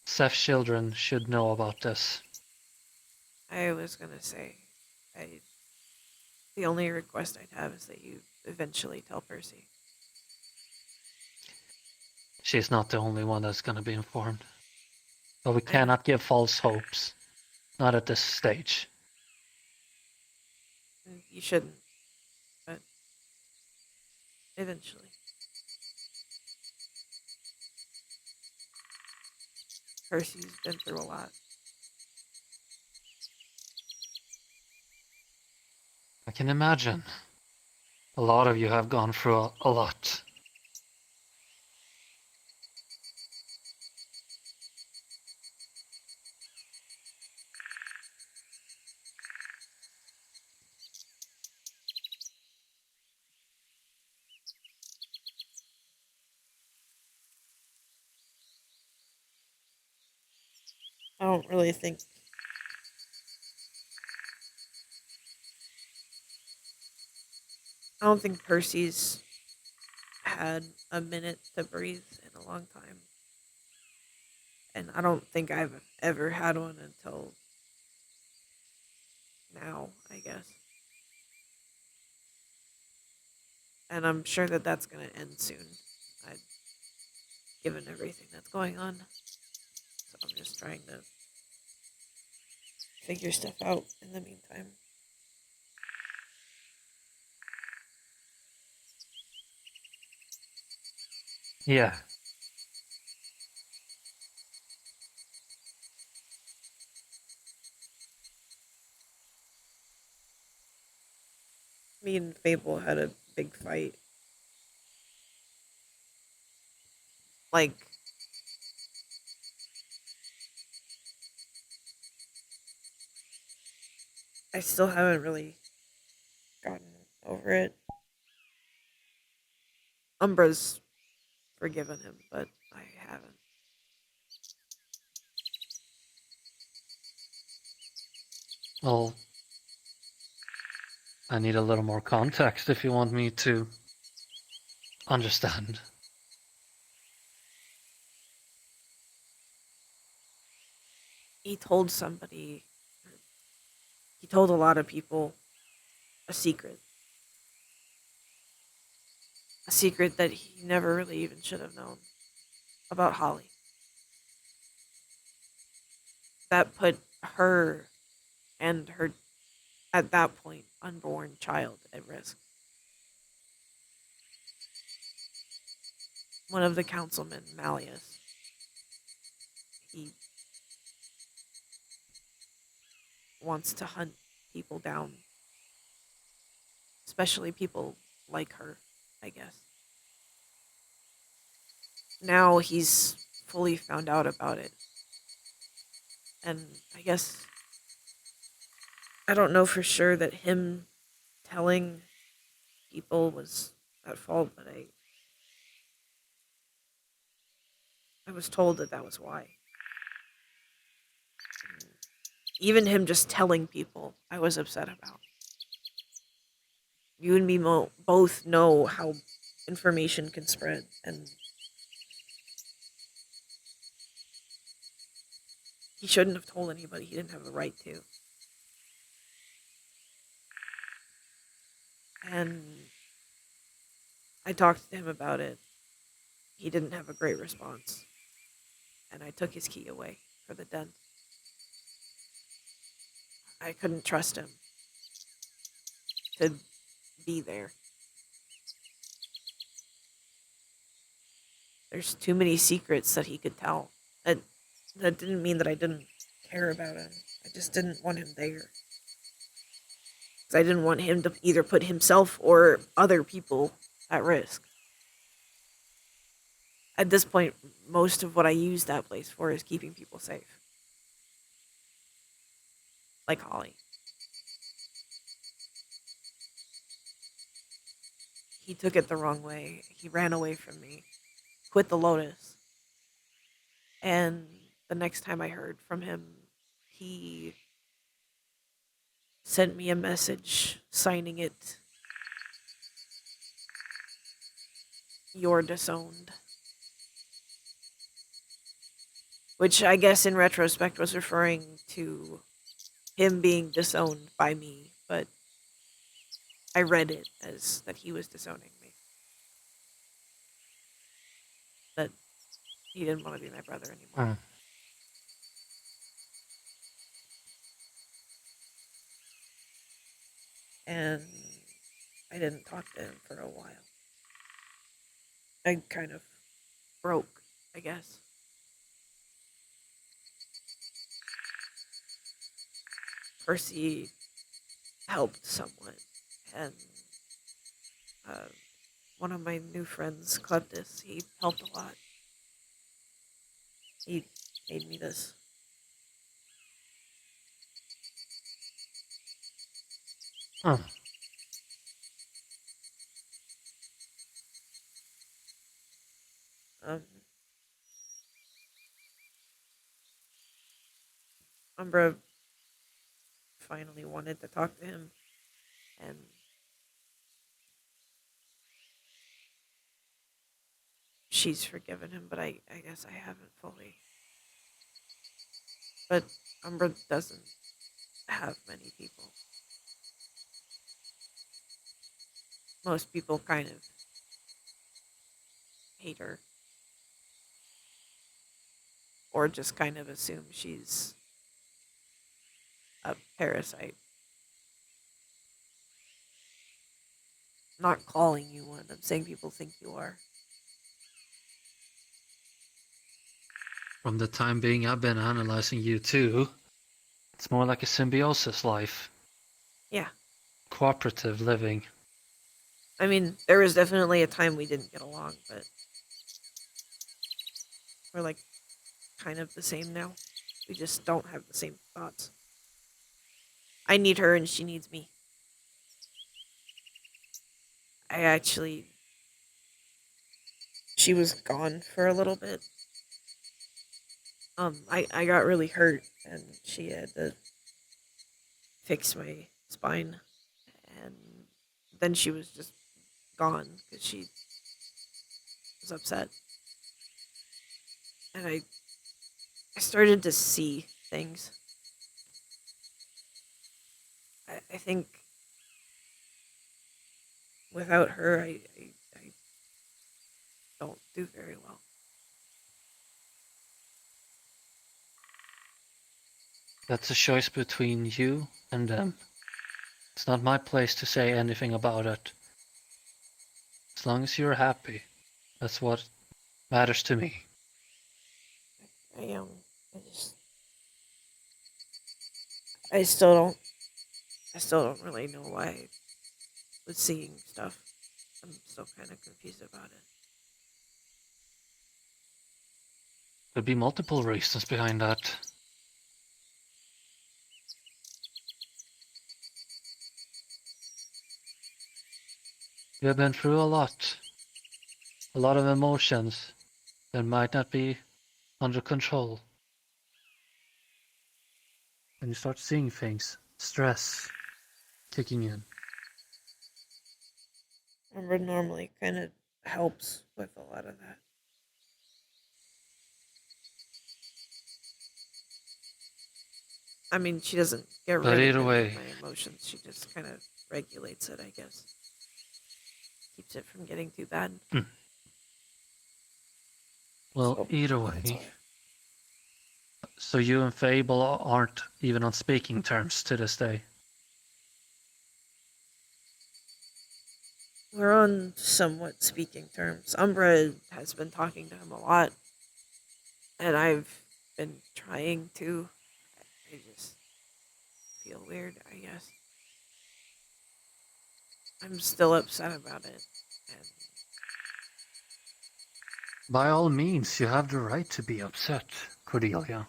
Speaker 2: Seth's children should know about this.
Speaker 1: I was going to say, the only request I'd have is that you eventually tell Percy.
Speaker 2: She's not the only one that's going to be informed. But we
Speaker 1: I know.
Speaker 2: cannot give false hopes. Not at this stage.
Speaker 1: You shouldn't, but eventually. Percy's been through a lot.
Speaker 2: I can imagine. A lot of you have gone through a lot.
Speaker 1: I don't really think. I don't think Percy's had a minute to breathe in a long time. And I don't think I've ever had one until now, I guess. And I'm sure that that's going to end soon. I've given everything that's going on. So I'm just trying to figure stuff out in the meantime.
Speaker 2: Yeah.
Speaker 1: Me and Fable had a big fight. Like, I still haven't really gotten over it. Umbra's forgiven him, but I haven't.
Speaker 2: Well, I need a little more context if you want me to understand.
Speaker 1: He told somebody, he told a lot of people a secret. A secret that he never really even should have known about Holly. That put her and her, at that point, unborn child at risk. One of the councilmen, Malleus, he wants to hunt people down, especially people like her, I guess. Now he's fully found out about it. And I guess I don't know for sure that him telling people was at fault, but I was told that that was why. Even him just telling people, I was upset about. You and me both know how information can spread, and he shouldn't have told anybody. He didn't have the right to. And I talked to him about it. He didn't have a great response. And I took his key away for the den. I couldn't trust him. to be there. There's too many secrets that he could tell. That didn't mean that I didn't care about him. I just didn't want him there. Because I didn't want him to either put himself or other people at risk. At this point, most of what I use that place for is keeping people safe. Like Holly. He took it the wrong way. He ran away from me. Quit the Lotus. And the next time I heard from him, he sent me a message signing it, "You're disowned." Which I guess in retrospect was referring to him being disowned by me, but I read it as that he was disowning me. That he didn't want to be my brother anymore.
Speaker 2: Mm.
Speaker 1: And I didn't talk to him for a while. I kind of broke, I guess. Percy helped somewhat, and one of my new friends, Cleptus, he helped a lot. He made me this.
Speaker 2: Oh,
Speaker 1: Um, Umbra finally wanted to talk to him, and she's forgiven him, but I guess I haven't fully. But Umbra doesn't have many people. Most people kind of hate her. Or just kind of assume she's a parasite. I'm not calling you one, I'm saying people think you are.
Speaker 2: from the time being I've been analyzing you too, it's more like a symbiosis life.
Speaker 1: Yeah.
Speaker 2: Cooperative living.
Speaker 1: I mean, there was definitely a time we didn't get along, but we're like kind of the same now. We just don't have the same thoughts. I need her and she needs me. I actually. She was gone for a little bit. I got really hurt and she had to fix my spine. And then she was just gone because she was upset. And I started to see things. I think without her, I don't do very well.
Speaker 2: That's a choice between you and them. It's not my place to say anything about it. As long as you're happy, that's what matters to me.
Speaker 1: I I just I still don't I still don't really know why I was seeing stuff. I'm still kind of confused about it.
Speaker 2: Could be multiple reasons behind that. You have been through a lot of emotions that might not be under control. And you start seeing things, stress kicking in.
Speaker 1: Amber normally kind of helps with a lot of that. I mean, she doesn't get
Speaker 2: But
Speaker 1: rid of
Speaker 2: either
Speaker 1: any
Speaker 2: way,
Speaker 1: of my emotions. She just kind of regulates it, I guess. Keeps it from getting too bad.
Speaker 2: well,
Speaker 1: So,
Speaker 2: either
Speaker 1: that's
Speaker 2: way.
Speaker 1: why.
Speaker 2: So you and Fable aren't even on speaking terms to this day.
Speaker 1: We're on somewhat speaking terms. Umbra has been talking to him a lot, and I've been trying to. I just feel weird, I guess. I'm still upset about it. And
Speaker 2: By all means, you have the right to be upset, Cordelia.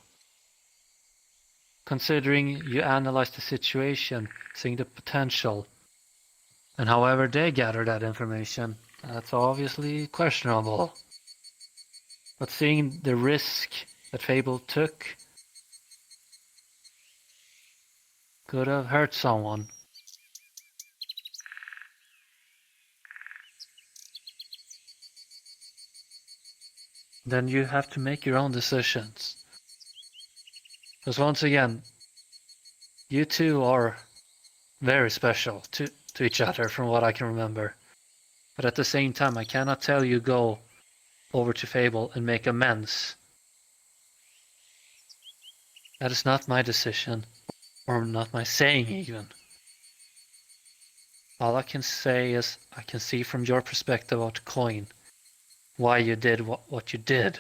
Speaker 2: Considering you analyzed the situation, seeing the potential, and however they gather that information, that's obviously questionable. But seeing the risk that Fable took could have hurt someone. Then you have to make your own decisions. Because once again, you two are very special to each other from what I can remember. But at the same time, I cannot tell you go over to Fable and make amends. That is not my decision, or not my saying even. All I can say is I can see from your perspective of the coin why you did what you did.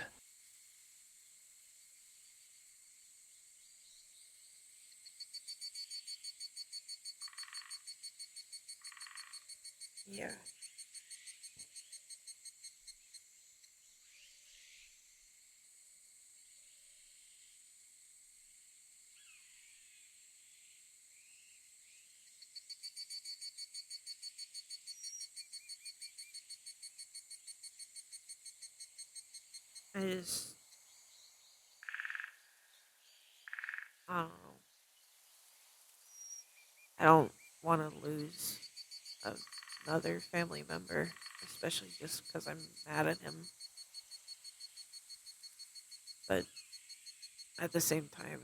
Speaker 1: yeah, I just, I don't know. I don't want to lose another family member, especially just because I'm mad at him. But at the same time,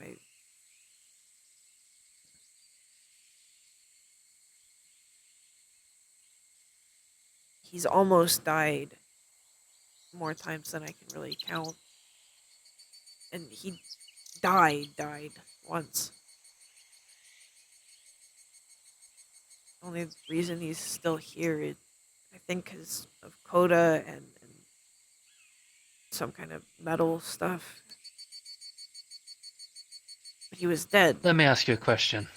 Speaker 1: he's almost died more times than I can really count, and he died once. Only reason he's still here is, I think, because of Coda and some kind of metal stuff. But he was dead.
Speaker 2: Let me ask you a question.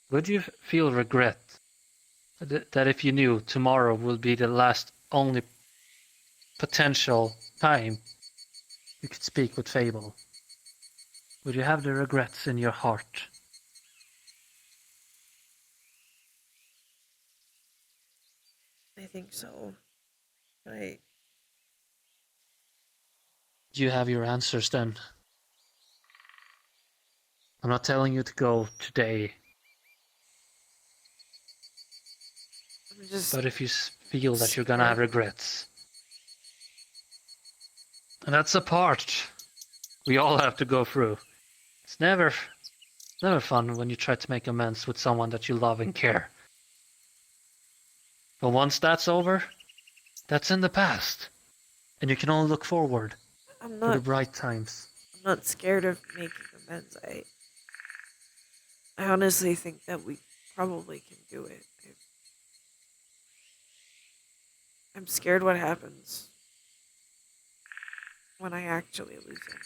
Speaker 2: Would you feel regret that if you knew tomorrow will be the last only potential time you could speak with Fable? Would you have the regrets in your heart?
Speaker 1: I think so. I
Speaker 2: Do you have your answers then? I'm not telling you to go today,
Speaker 1: I'm just
Speaker 2: but if you feel that you're gonna have
Speaker 1: scared.
Speaker 2: regrets, and that's a part we all have to go through. It's never fun when you try to make amends with someone that you love and care. But once that's over, that's in the past, and you can only look forward
Speaker 1: I'm
Speaker 2: for the
Speaker 1: not.
Speaker 2: bright times.
Speaker 1: I'm not scared of making amends. I honestly think that we probably can do it. I'm scared what happens when I actually lose him.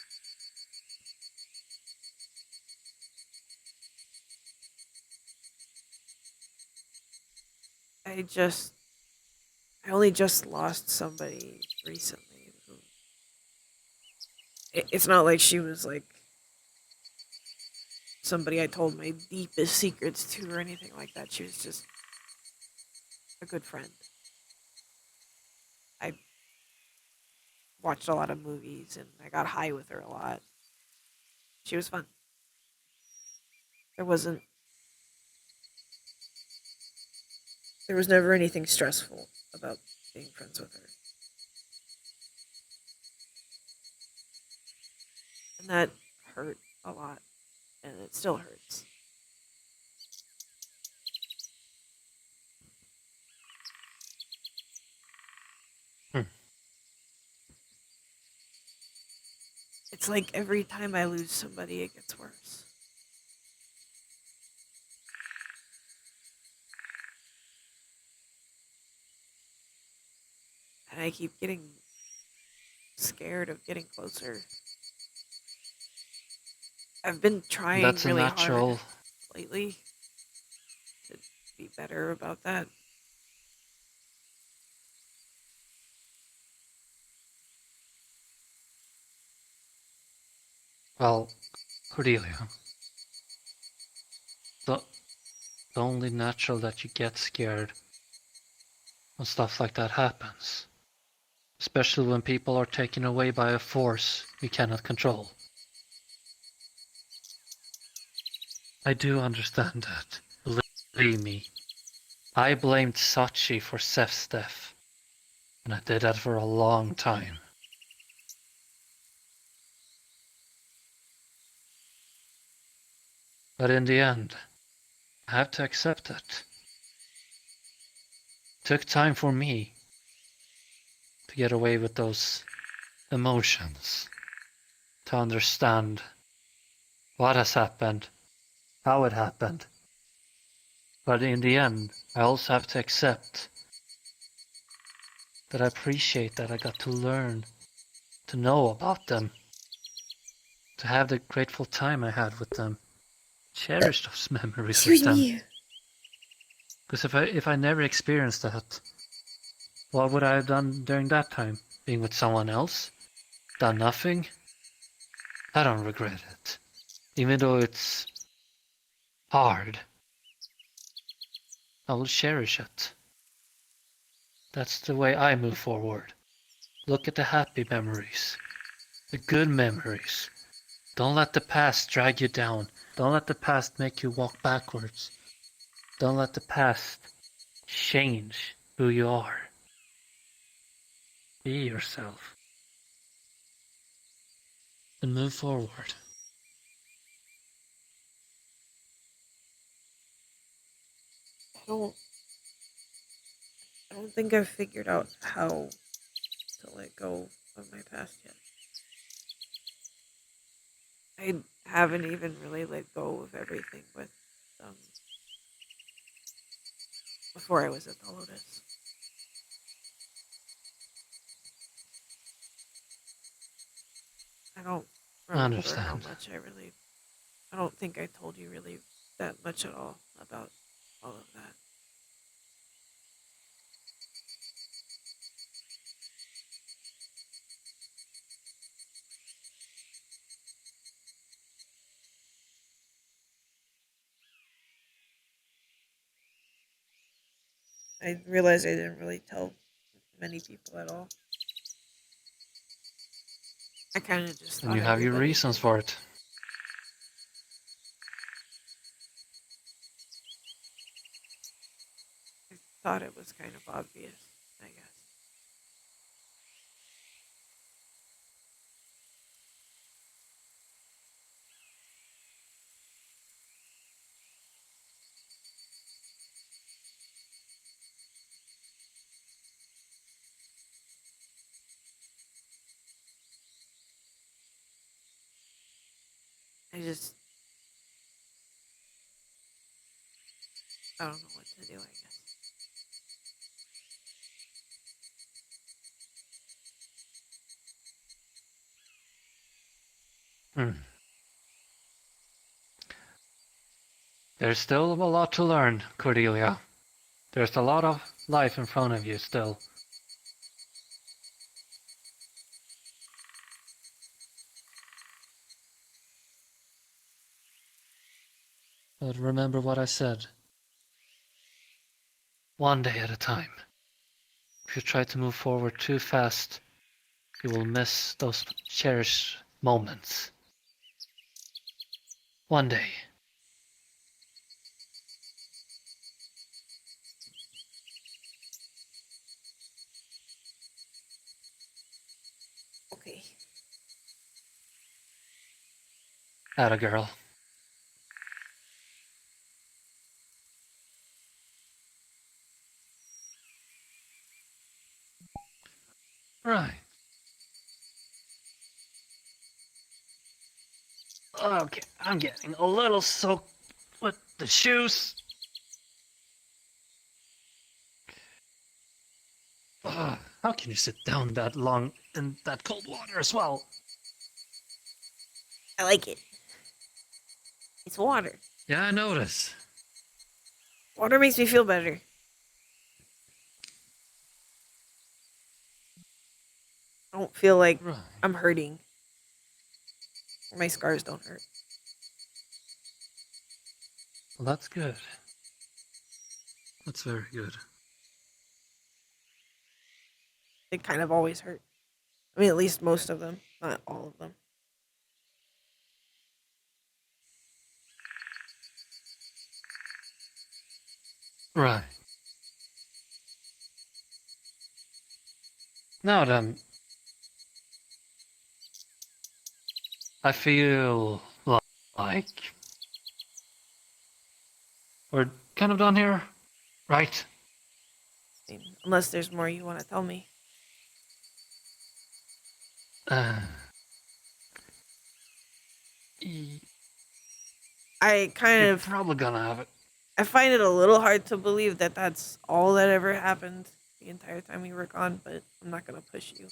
Speaker 1: I just. I only just lost somebody recently. It's not like she was like somebody I told my deepest secrets to or anything like that. She was just a good friend. I watched a lot of movies and I got high with her a lot. She was fun. There wasn't there was never anything stressful about being friends with her. And that hurt a lot and it still hurts.
Speaker 2: Hmm.
Speaker 1: It's like every time I lose somebody it gets worse.
Speaker 3: I keep getting scared of getting closer. I've been trying
Speaker 2: That's a
Speaker 3: really
Speaker 2: natural.
Speaker 3: hard lately to be better about that.
Speaker 2: Well, Cordelia, the, the only natural that you get scared when stuff like that happens. Especially when people are taken away by a force you cannot control. I do understand that. Believe me. I blamed Sachi for Seth's death. And I did that for a long time. But in the end, I have to accept it. It took time for me to get away with those emotions, to understand what has happened, how it happened. But in the end, I also have to accept that I appreciate that I got to learn to know about them, to have the grateful time I had with them, cherish those memories with
Speaker 1: Excuse
Speaker 2: them.
Speaker 1: me.
Speaker 2: Because if I never experienced that, what would I have done during that time? Being with someone else? Done nothing? I don't regret it. Even though it's hard, I will cherish it. That's the way I move forward. Look at the happy memories, the good memories. Don't let the past drag you down. Don't let the past make you walk backwards. Don't let the past change who you are. Be yourself. And move forward.
Speaker 3: I don't think I've figured out how to let go of my past yet. I haven't even really let go of everything with before I was at the Lotus. I don't
Speaker 2: I
Speaker 3: remember how
Speaker 2: understand.
Speaker 3: much I don't think I told you really that much at all about all of that. I realized I didn't really tell many people at all. I kind of just
Speaker 2: And
Speaker 3: thought
Speaker 2: you have your
Speaker 3: everybody
Speaker 2: reasons
Speaker 3: knew.
Speaker 2: for it.
Speaker 3: I thought it was kind of obvious, I guess. I just, I don't know what to do, I guess.
Speaker 2: Hmm. There's still a lot to learn, Cordelia. There's a lot of life in front of you still. But remember what I said. One day at a time. If you try to move forward too fast, you will miss those cherished moments. One day.
Speaker 3: Okay.
Speaker 2: Atta girl. Right. Okay, I'm getting a little soaked with the shoes. Okay. can you sit down that long in that cold water as well?
Speaker 3: I like it. It's water.
Speaker 2: Yeah, I notice.
Speaker 3: Water makes me feel better. I don't feel like
Speaker 2: Right.
Speaker 3: I'm hurting. My scars don't hurt.
Speaker 2: Well, that's good. That's very good.
Speaker 3: They kind of always hurt. I mean, at least most of them, not all of them.
Speaker 2: Right. Now then, I feel like we're kind of done here, right?
Speaker 3: I mean, unless there's more you want to tell me.
Speaker 2: Uh, y-
Speaker 3: I kind
Speaker 2: you're
Speaker 3: of,
Speaker 2: probably gonna have it.
Speaker 3: I find it a little hard to believe that that's all that ever happened the entire time we were gone, but I'm not going to push you.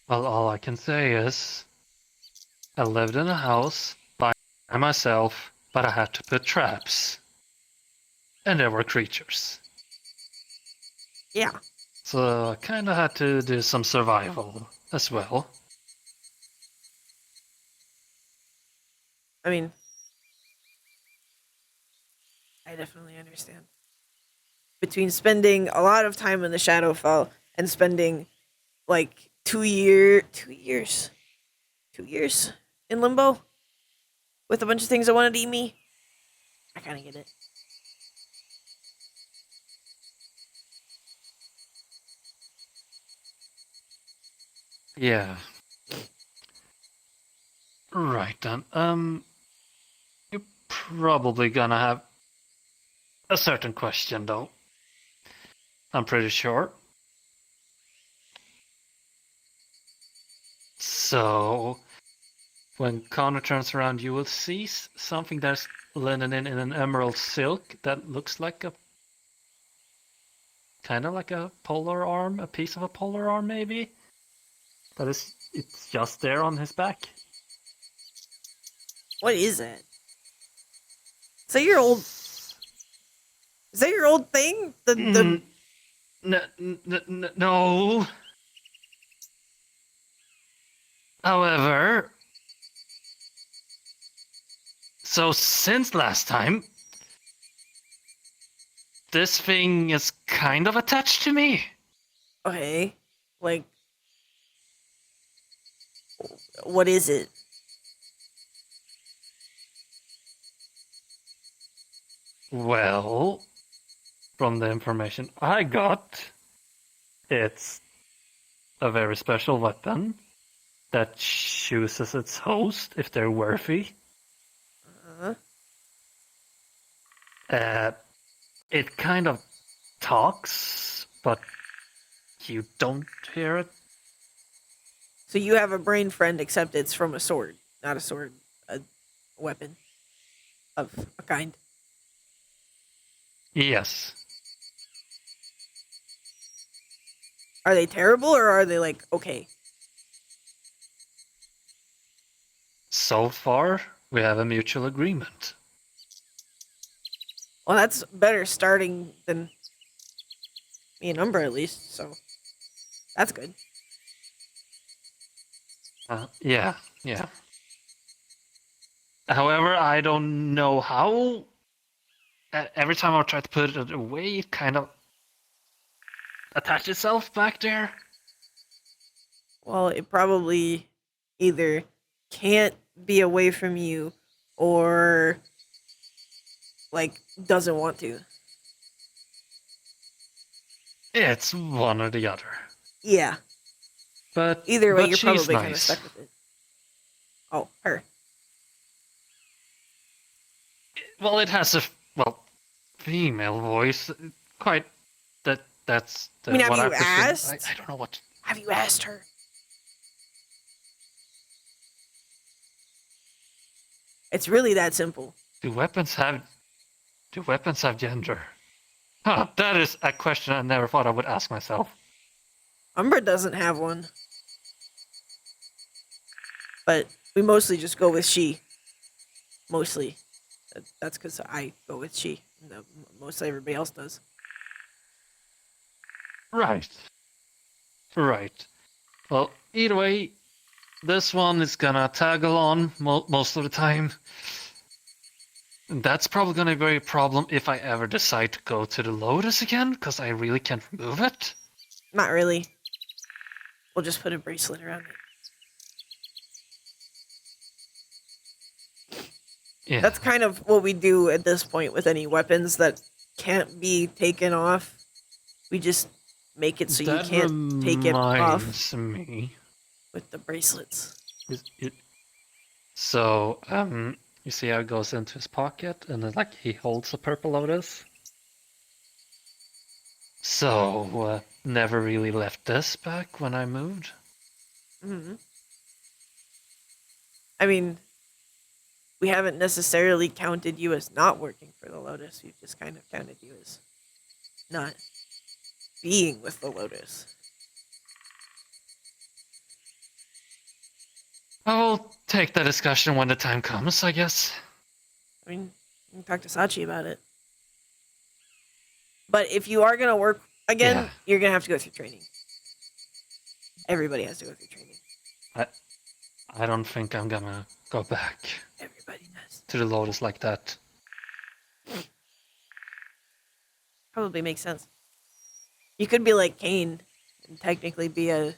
Speaker 2: Well, all I can say is I lived in a house by myself, but I had to put traps. And there were creatures.
Speaker 3: Yeah.
Speaker 2: So I kind of had to do some survival as well.
Speaker 3: I mean, I definitely understand. Between spending a lot of time in the Shadowfell and spending like 2 years in limbo with a bunch of things that wanted to eat me, I kind of get it.
Speaker 2: Yeah. Right then. You're probably gonna have a certain question though. I'm pretty sure. So, when Connor turns around, you will see something that's linen in an emerald silk that looks like a kind of like a polar arm, a piece of a polar arm maybe. It's just there on his back.
Speaker 3: What is that? Is that your old? Is that your old thing?
Speaker 2: No. However, so since last time, this thing is kind of attached to me.
Speaker 3: Okay, like, what is it?
Speaker 2: Well, from the information I got, it's a very special weapon that chooses its host if they're worthy.
Speaker 3: Uh,
Speaker 2: Uh, it kind of talks, but you don't hear it.
Speaker 3: so you have a brain friend, except it's from a sword, not a sword, a weapon of a kind.
Speaker 2: Yes.
Speaker 3: Are they terrible or are they like okay?
Speaker 2: So far, we have a mutual agreement.
Speaker 3: Well, that's better starting than me and Umbra at least. So that's good.
Speaker 2: Yeah. However, I don't know how. Every time I try to put it away, it kind of attaches itself back there.
Speaker 3: Well, it probably either can't be away from you or like doesn't want to.
Speaker 2: It's one or the other.
Speaker 3: Yeah.
Speaker 2: But
Speaker 3: Either way,
Speaker 2: but
Speaker 3: you're
Speaker 2: she's
Speaker 3: probably kind of
Speaker 2: nice.
Speaker 3: stuck with it. Oh, her.
Speaker 2: Well, it has a female voice. Quite that's
Speaker 3: I mean, have
Speaker 2: what
Speaker 3: you
Speaker 2: I presume.
Speaker 3: asked?
Speaker 2: I don't know what.
Speaker 3: Have you asked her? It's really that simple.
Speaker 2: Do weapons have gender? Huh, that is a question I never thought I would ask myself.
Speaker 3: Umbra doesn't have one. But we mostly just go with she. Mostly. That's because I go with she. No, mostly everybody else does.
Speaker 2: Right. Right. Well, either way, this one is gonna tag along most of the time. And that's probably gonna be a problem if I ever decide to go to the Lotus again, because I really can't remove it.
Speaker 3: Not really. We'll just put a bracelet around it.
Speaker 2: Yeah.
Speaker 3: That's kind of what we do at this point with any weapons that can't be taken off. We just make it so you can't take it off
Speaker 2: reminds me.
Speaker 3: with the bracelets.
Speaker 2: So, you see how it goes into his pocket, and then, like, he holds a purple lotus. So, never really left this back when I moved.
Speaker 3: Mm-hmm. I mean, we haven't necessarily counted you as not working for the Lotus. We've just kind of counted you as not being with the Lotus.
Speaker 2: I will take the discussion when the time comes, I guess.
Speaker 3: I mean, you can talk to Sachi about it. But if you are going to work again,
Speaker 2: Yeah.
Speaker 3: you're going to have to go through training. Everybody has to go through training.
Speaker 2: I don't think I'm gonna go back
Speaker 3: Everybody does.
Speaker 2: to the Lotus like that.
Speaker 3: Probably makes sense. You could be like Kane and technically be a...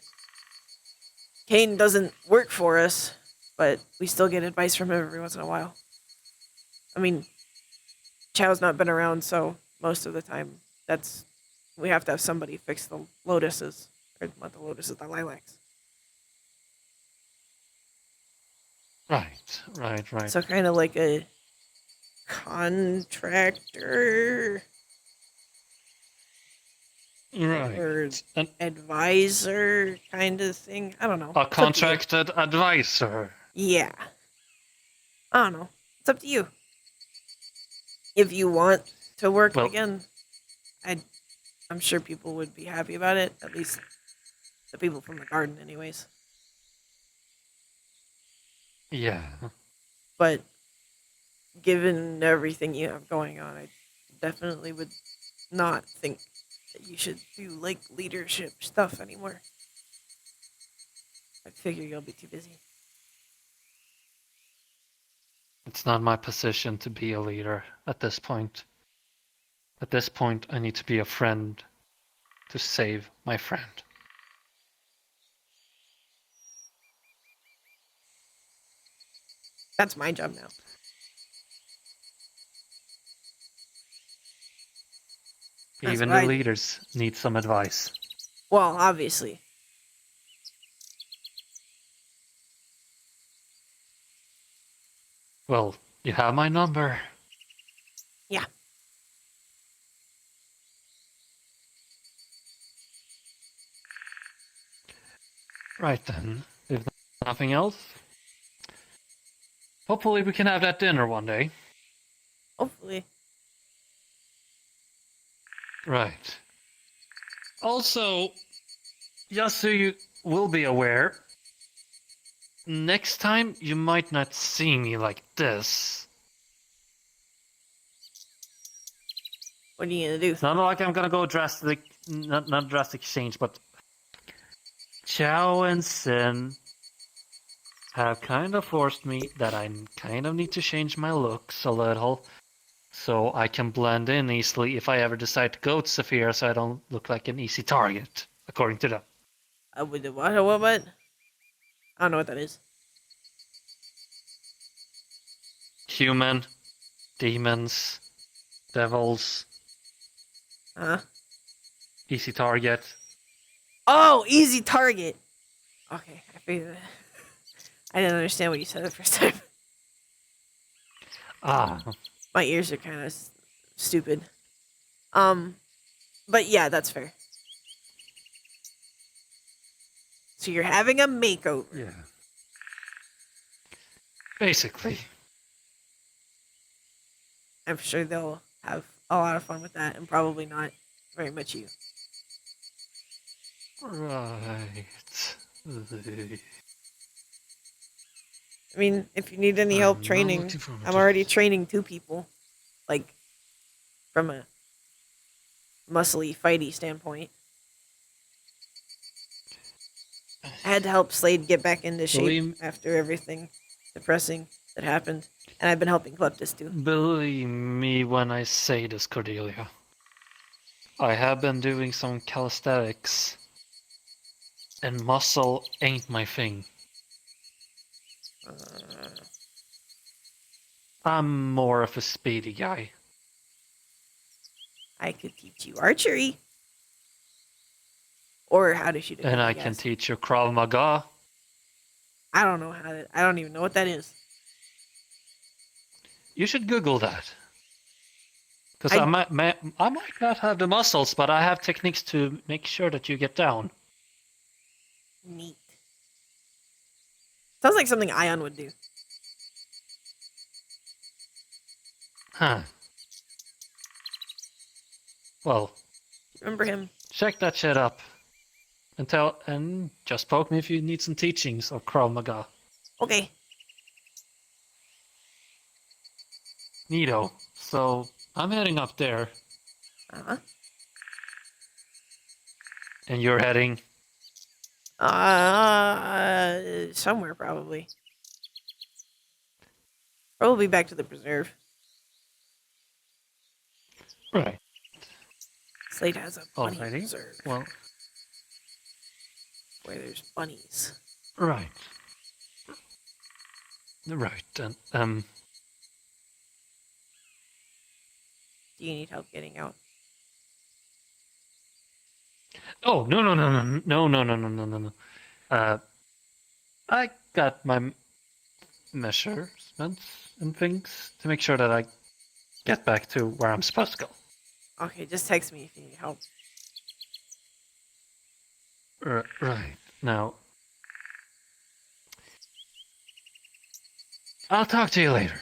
Speaker 3: Kane doesn't work for us, but we still get advice from him every once in a while. I mean, Chow's not been around, so most of the time we have to have somebody fix the lotuses. Or not the lotuses, the lilacs.
Speaker 2: Right.
Speaker 3: So kind of like a contractor
Speaker 2: Right.
Speaker 3: or
Speaker 2: An,
Speaker 3: advisor kind of thing. I don't know.
Speaker 2: a
Speaker 3: It's up to you.
Speaker 2: contracted advisor.
Speaker 3: Yeah. I don't know. It's up to you. If you want to work
Speaker 2: Well-
Speaker 3: again, I'm sure people would be happy about it. At least the people from the garden, anyways.
Speaker 2: Yeah.
Speaker 3: But given everything you have going on, I definitely would not think that you should do like leadership stuff anymore. I figure you'll be too busy.
Speaker 2: It's not my position to be a leader at this point. At this point, I need to be a friend to save my friend.
Speaker 3: That's my job now. That's
Speaker 2: Even
Speaker 3: what
Speaker 2: the
Speaker 3: I do.
Speaker 2: leaders need some advice.
Speaker 3: Well, obviously.
Speaker 2: Well, you have my number.
Speaker 3: Yeah.
Speaker 2: Right then. If nothing else, hopefully we can have that dinner one day.
Speaker 3: Hopefully.
Speaker 2: Right. Also, just so you will be aware, next time you might not see me like this.
Speaker 3: What are you gonna do?
Speaker 2: It's not like I'm gonna go drastic, not drastic change, but Chao and Sin have kind of forced me that I kind of need to change my looks a little, so I can blend in easily if I ever decide to go to Saphira, so I don't look like an easy target, according to them.
Speaker 3: With the what? I don't know what that is.
Speaker 2: Human, demons, devils,
Speaker 3: Huh?
Speaker 2: easy target.
Speaker 3: Oh, easy target. Okay, I figured that. I didn't understand what you said the first time.
Speaker 2: Ah,
Speaker 3: My ears are kind of stupid. But yeah, that's fair. So you're having a makeover.
Speaker 2: yeah. Basically.
Speaker 3: I'm sure they'll have a lot of fun with that, and probably not very much you.
Speaker 2: Right.
Speaker 3: I mean, if you need any help
Speaker 2: I'm not
Speaker 3: training,
Speaker 2: looking forward
Speaker 3: I'm
Speaker 2: to
Speaker 3: already
Speaker 2: this.
Speaker 3: training 2 people, like from a muscly, fighty standpoint. I had to help Slade get back into shape
Speaker 2: Believe,
Speaker 3: after everything depressing that happened, and I've been helping Kleptus too.
Speaker 2: believe me when I say this, Cordelia. I have been doing some calisthenics, and muscle ain't my thing.
Speaker 3: Uh,
Speaker 2: I'm more of a speedy guy.
Speaker 3: I could teach you archery, or how to shoot a gun.
Speaker 2: And
Speaker 3: I
Speaker 2: I can
Speaker 3: guess.
Speaker 2: teach you Krav Maga.
Speaker 3: I don't know how to. I don't even know what that is.
Speaker 2: You should Google that. Because
Speaker 3: I
Speaker 2: I might not have the muscles, but I have techniques to make sure that you get down.
Speaker 3: neat. Sounds like something Ion would do.
Speaker 2: Huh. Well,
Speaker 3: Remember him?
Speaker 2: check that shit up. And just poke me if you need some teachings of Krav Maga.
Speaker 3: Okay.
Speaker 2: Neato. So I'm heading up there,
Speaker 3: Uh-huh.
Speaker 2: and you're heading.
Speaker 3: Somewhere probably. Probably back to the preserve.
Speaker 2: Right.
Speaker 3: Slade has a bunny
Speaker 2: Alrighty.
Speaker 3: preserve
Speaker 2: Well,
Speaker 3: where there's bunnies.
Speaker 2: right. Right. And
Speaker 3: Do you need help getting out?
Speaker 2: oh, no. I got my measurements and things to make sure that I get back to where I'm supposed to go.
Speaker 3: Okay, just text me if you need help.
Speaker 2: Right. Now, I'll talk to you later.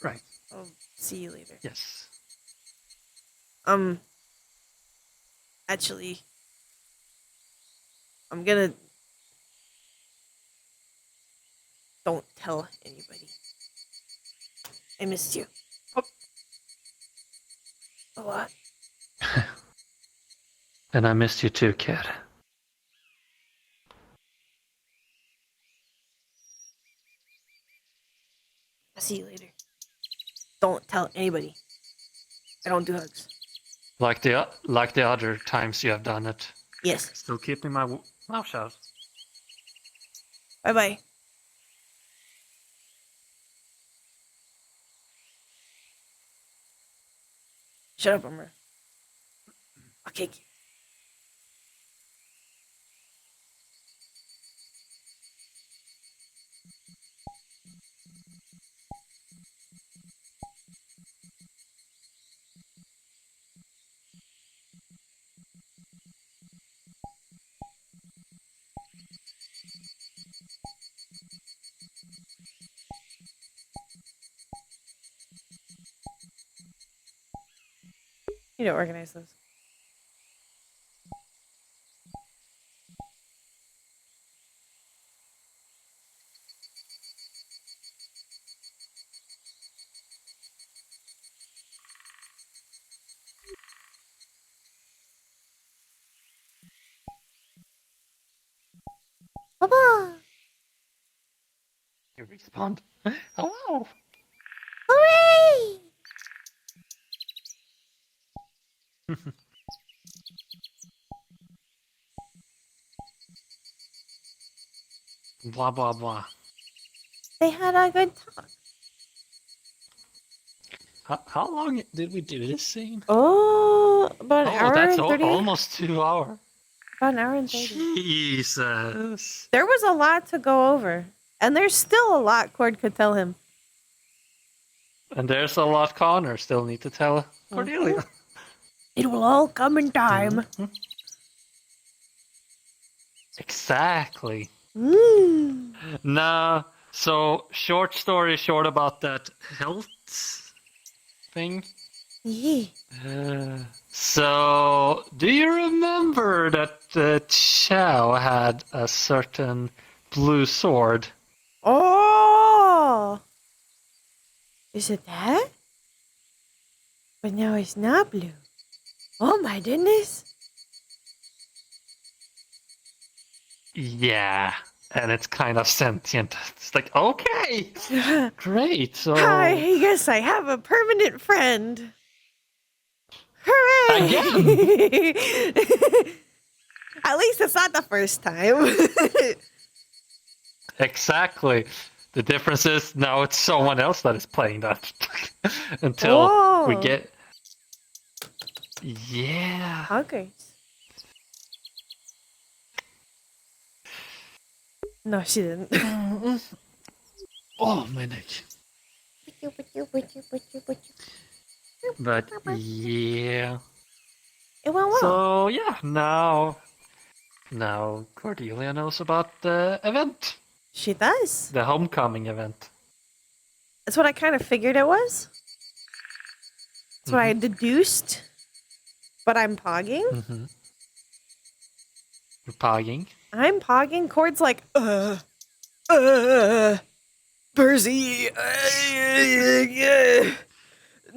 Speaker 2: Right.
Speaker 3: I'll see you later.
Speaker 2: Yes.
Speaker 3: Actually, I'm gonna. Don't tell anybody. I missed you.
Speaker 2: Oh.
Speaker 3: A lot.
Speaker 2: And I missed you too, kid.
Speaker 3: I'll see you later. Don't tell anybody. I don't do hugs.
Speaker 2: Like the other times you have done it.
Speaker 3: Yes.
Speaker 2: Still keeping my mouth shut.
Speaker 3: Bye bye. Shut up, Umber. I'll kick you. You need to organize those. Papa!
Speaker 2: You respond. Hello.
Speaker 3: Hooray!
Speaker 2: Blah blah blah.
Speaker 3: They had a good talk.
Speaker 2: How long did we do this scene?
Speaker 3: Oh, about an
Speaker 2: Oh,
Speaker 3: hour
Speaker 2: that's
Speaker 3: and 30.
Speaker 2: almost 2 hours.
Speaker 3: About an hour and 30.
Speaker 2: Jesus.
Speaker 3: There was a lot to go over. And there's still a lot Cord could tell him.
Speaker 2: And there's a lot Connor still need to tell Cordelia.
Speaker 3: It will all come in time.
Speaker 2: Exactly.
Speaker 3: Mm.
Speaker 2: Nah, So, short story short about that health thing.
Speaker 3: Yeah.
Speaker 2: So, do you remember that Chow had a certain blue sword?
Speaker 3: Oh! Is it that? But now it's not blue. Oh my goodness.
Speaker 2: Yeah, and it's kind of sentient. It's like, okay, great. So,
Speaker 3: I guess I have a permanent friend. Hooray!
Speaker 2: again,
Speaker 3: At least it's not the first time.
Speaker 2: exactly. The difference is now it's someone else that is playing that until we
Speaker 3: Whoa.
Speaker 2: get. Yeah.
Speaker 3: Huggers. No, she didn't.
Speaker 2: Oh, my neck. But yeah.
Speaker 3: It went well.
Speaker 2: So yeah, now Cordelia knows about the event,
Speaker 3: She does.
Speaker 2: the homecoming event.
Speaker 3: That's what I kind of figured it was. That's what I deduced. But I'm pogging.
Speaker 2: Mm-hmm. You're pogging.
Speaker 3: I'm pogging. Cord's like, Percy,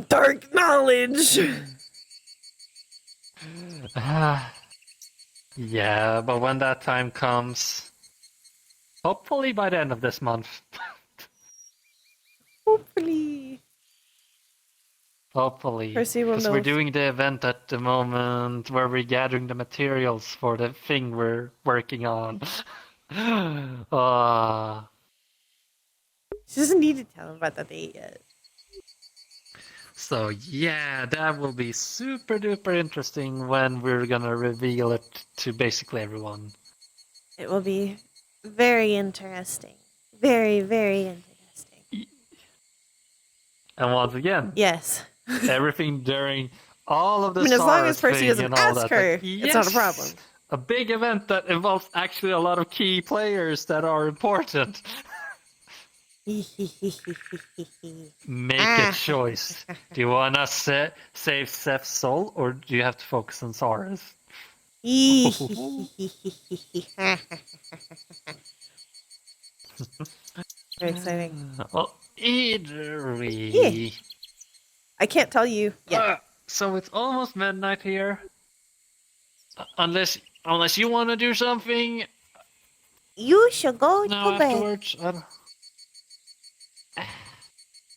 Speaker 3: dark knowledge.
Speaker 2: Yeah, but when that time comes, hopefully by the end of this month.
Speaker 3: Hopefully.
Speaker 2: Hopefully.
Speaker 3: Percy will
Speaker 2: Because
Speaker 3: know.
Speaker 2: we're doing the event at the moment where we're gathering the materials for the thing we're working on.
Speaker 3: She doesn't need to tell him about the date yet.
Speaker 2: So yeah, that will be super duper interesting when we're gonna reveal it to basically everyone.
Speaker 3: It will be very interesting. Very, very interesting.
Speaker 2: And once again,
Speaker 3: Yes.
Speaker 2: everything during all of the
Speaker 3: I mean, as long as
Speaker 2: Saurus
Speaker 3: Percy
Speaker 2: thing
Speaker 3: doesn't
Speaker 2: and all
Speaker 3: ask
Speaker 2: that,
Speaker 3: her,
Speaker 2: like,
Speaker 3: it's not a
Speaker 2: yes,
Speaker 3: problem.
Speaker 2: A big event that involves actually a lot of key players that are important. Make a choice. Do you wanna save Seth's soul, or do you have to focus on Saurus?
Speaker 3: Very exciting.
Speaker 2: Well, either way.
Speaker 3: Yeah. I can't tell you yet.
Speaker 2: So it's almost midnight here. Unless you want to do something
Speaker 3: You should go
Speaker 2: now
Speaker 3: to bed.
Speaker 2: afterwards.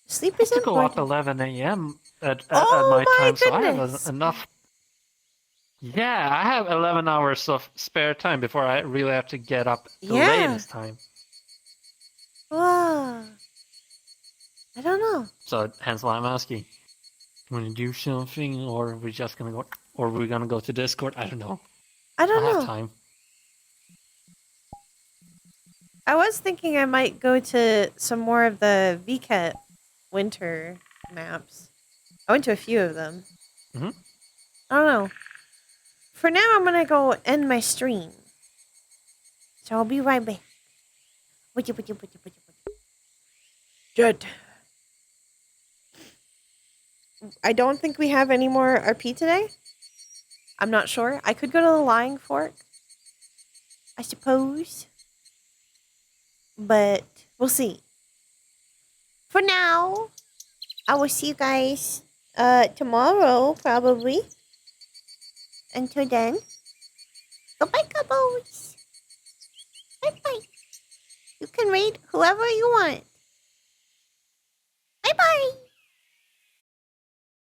Speaker 3: Sleep
Speaker 2: I
Speaker 3: is
Speaker 2: have to go up
Speaker 3: important.
Speaker 2: 11 a.m. at
Speaker 3: Oh
Speaker 2: my
Speaker 3: my
Speaker 2: time, so I have
Speaker 3: goodness.
Speaker 2: enough. Yeah, I have 11 hours of spare time before I really have to get up the
Speaker 3: Yeah.
Speaker 2: latest time.
Speaker 3: Wow. I don't know.
Speaker 2: So hence why I'm asking. Want to do something, or we're just gonna go, or we're gonna go to Discord? I don't know.
Speaker 3: I don't
Speaker 2: I have
Speaker 3: know.
Speaker 2: time.
Speaker 3: I was thinking I might go to some more of the VCAT winter maps. I went to a few of them.
Speaker 2: Mhm.
Speaker 3: I don't know. For now, I'm gonna go end my stream. So I'll be right back. Good. I don't think we have any more RP today. I'm not sure. I could go to the Lying Fork, I suppose. But we'll see. For now, I will see you guys tomorrow, probably. Until then, goodbye, couples. Bye-bye. You can rate whoever you want.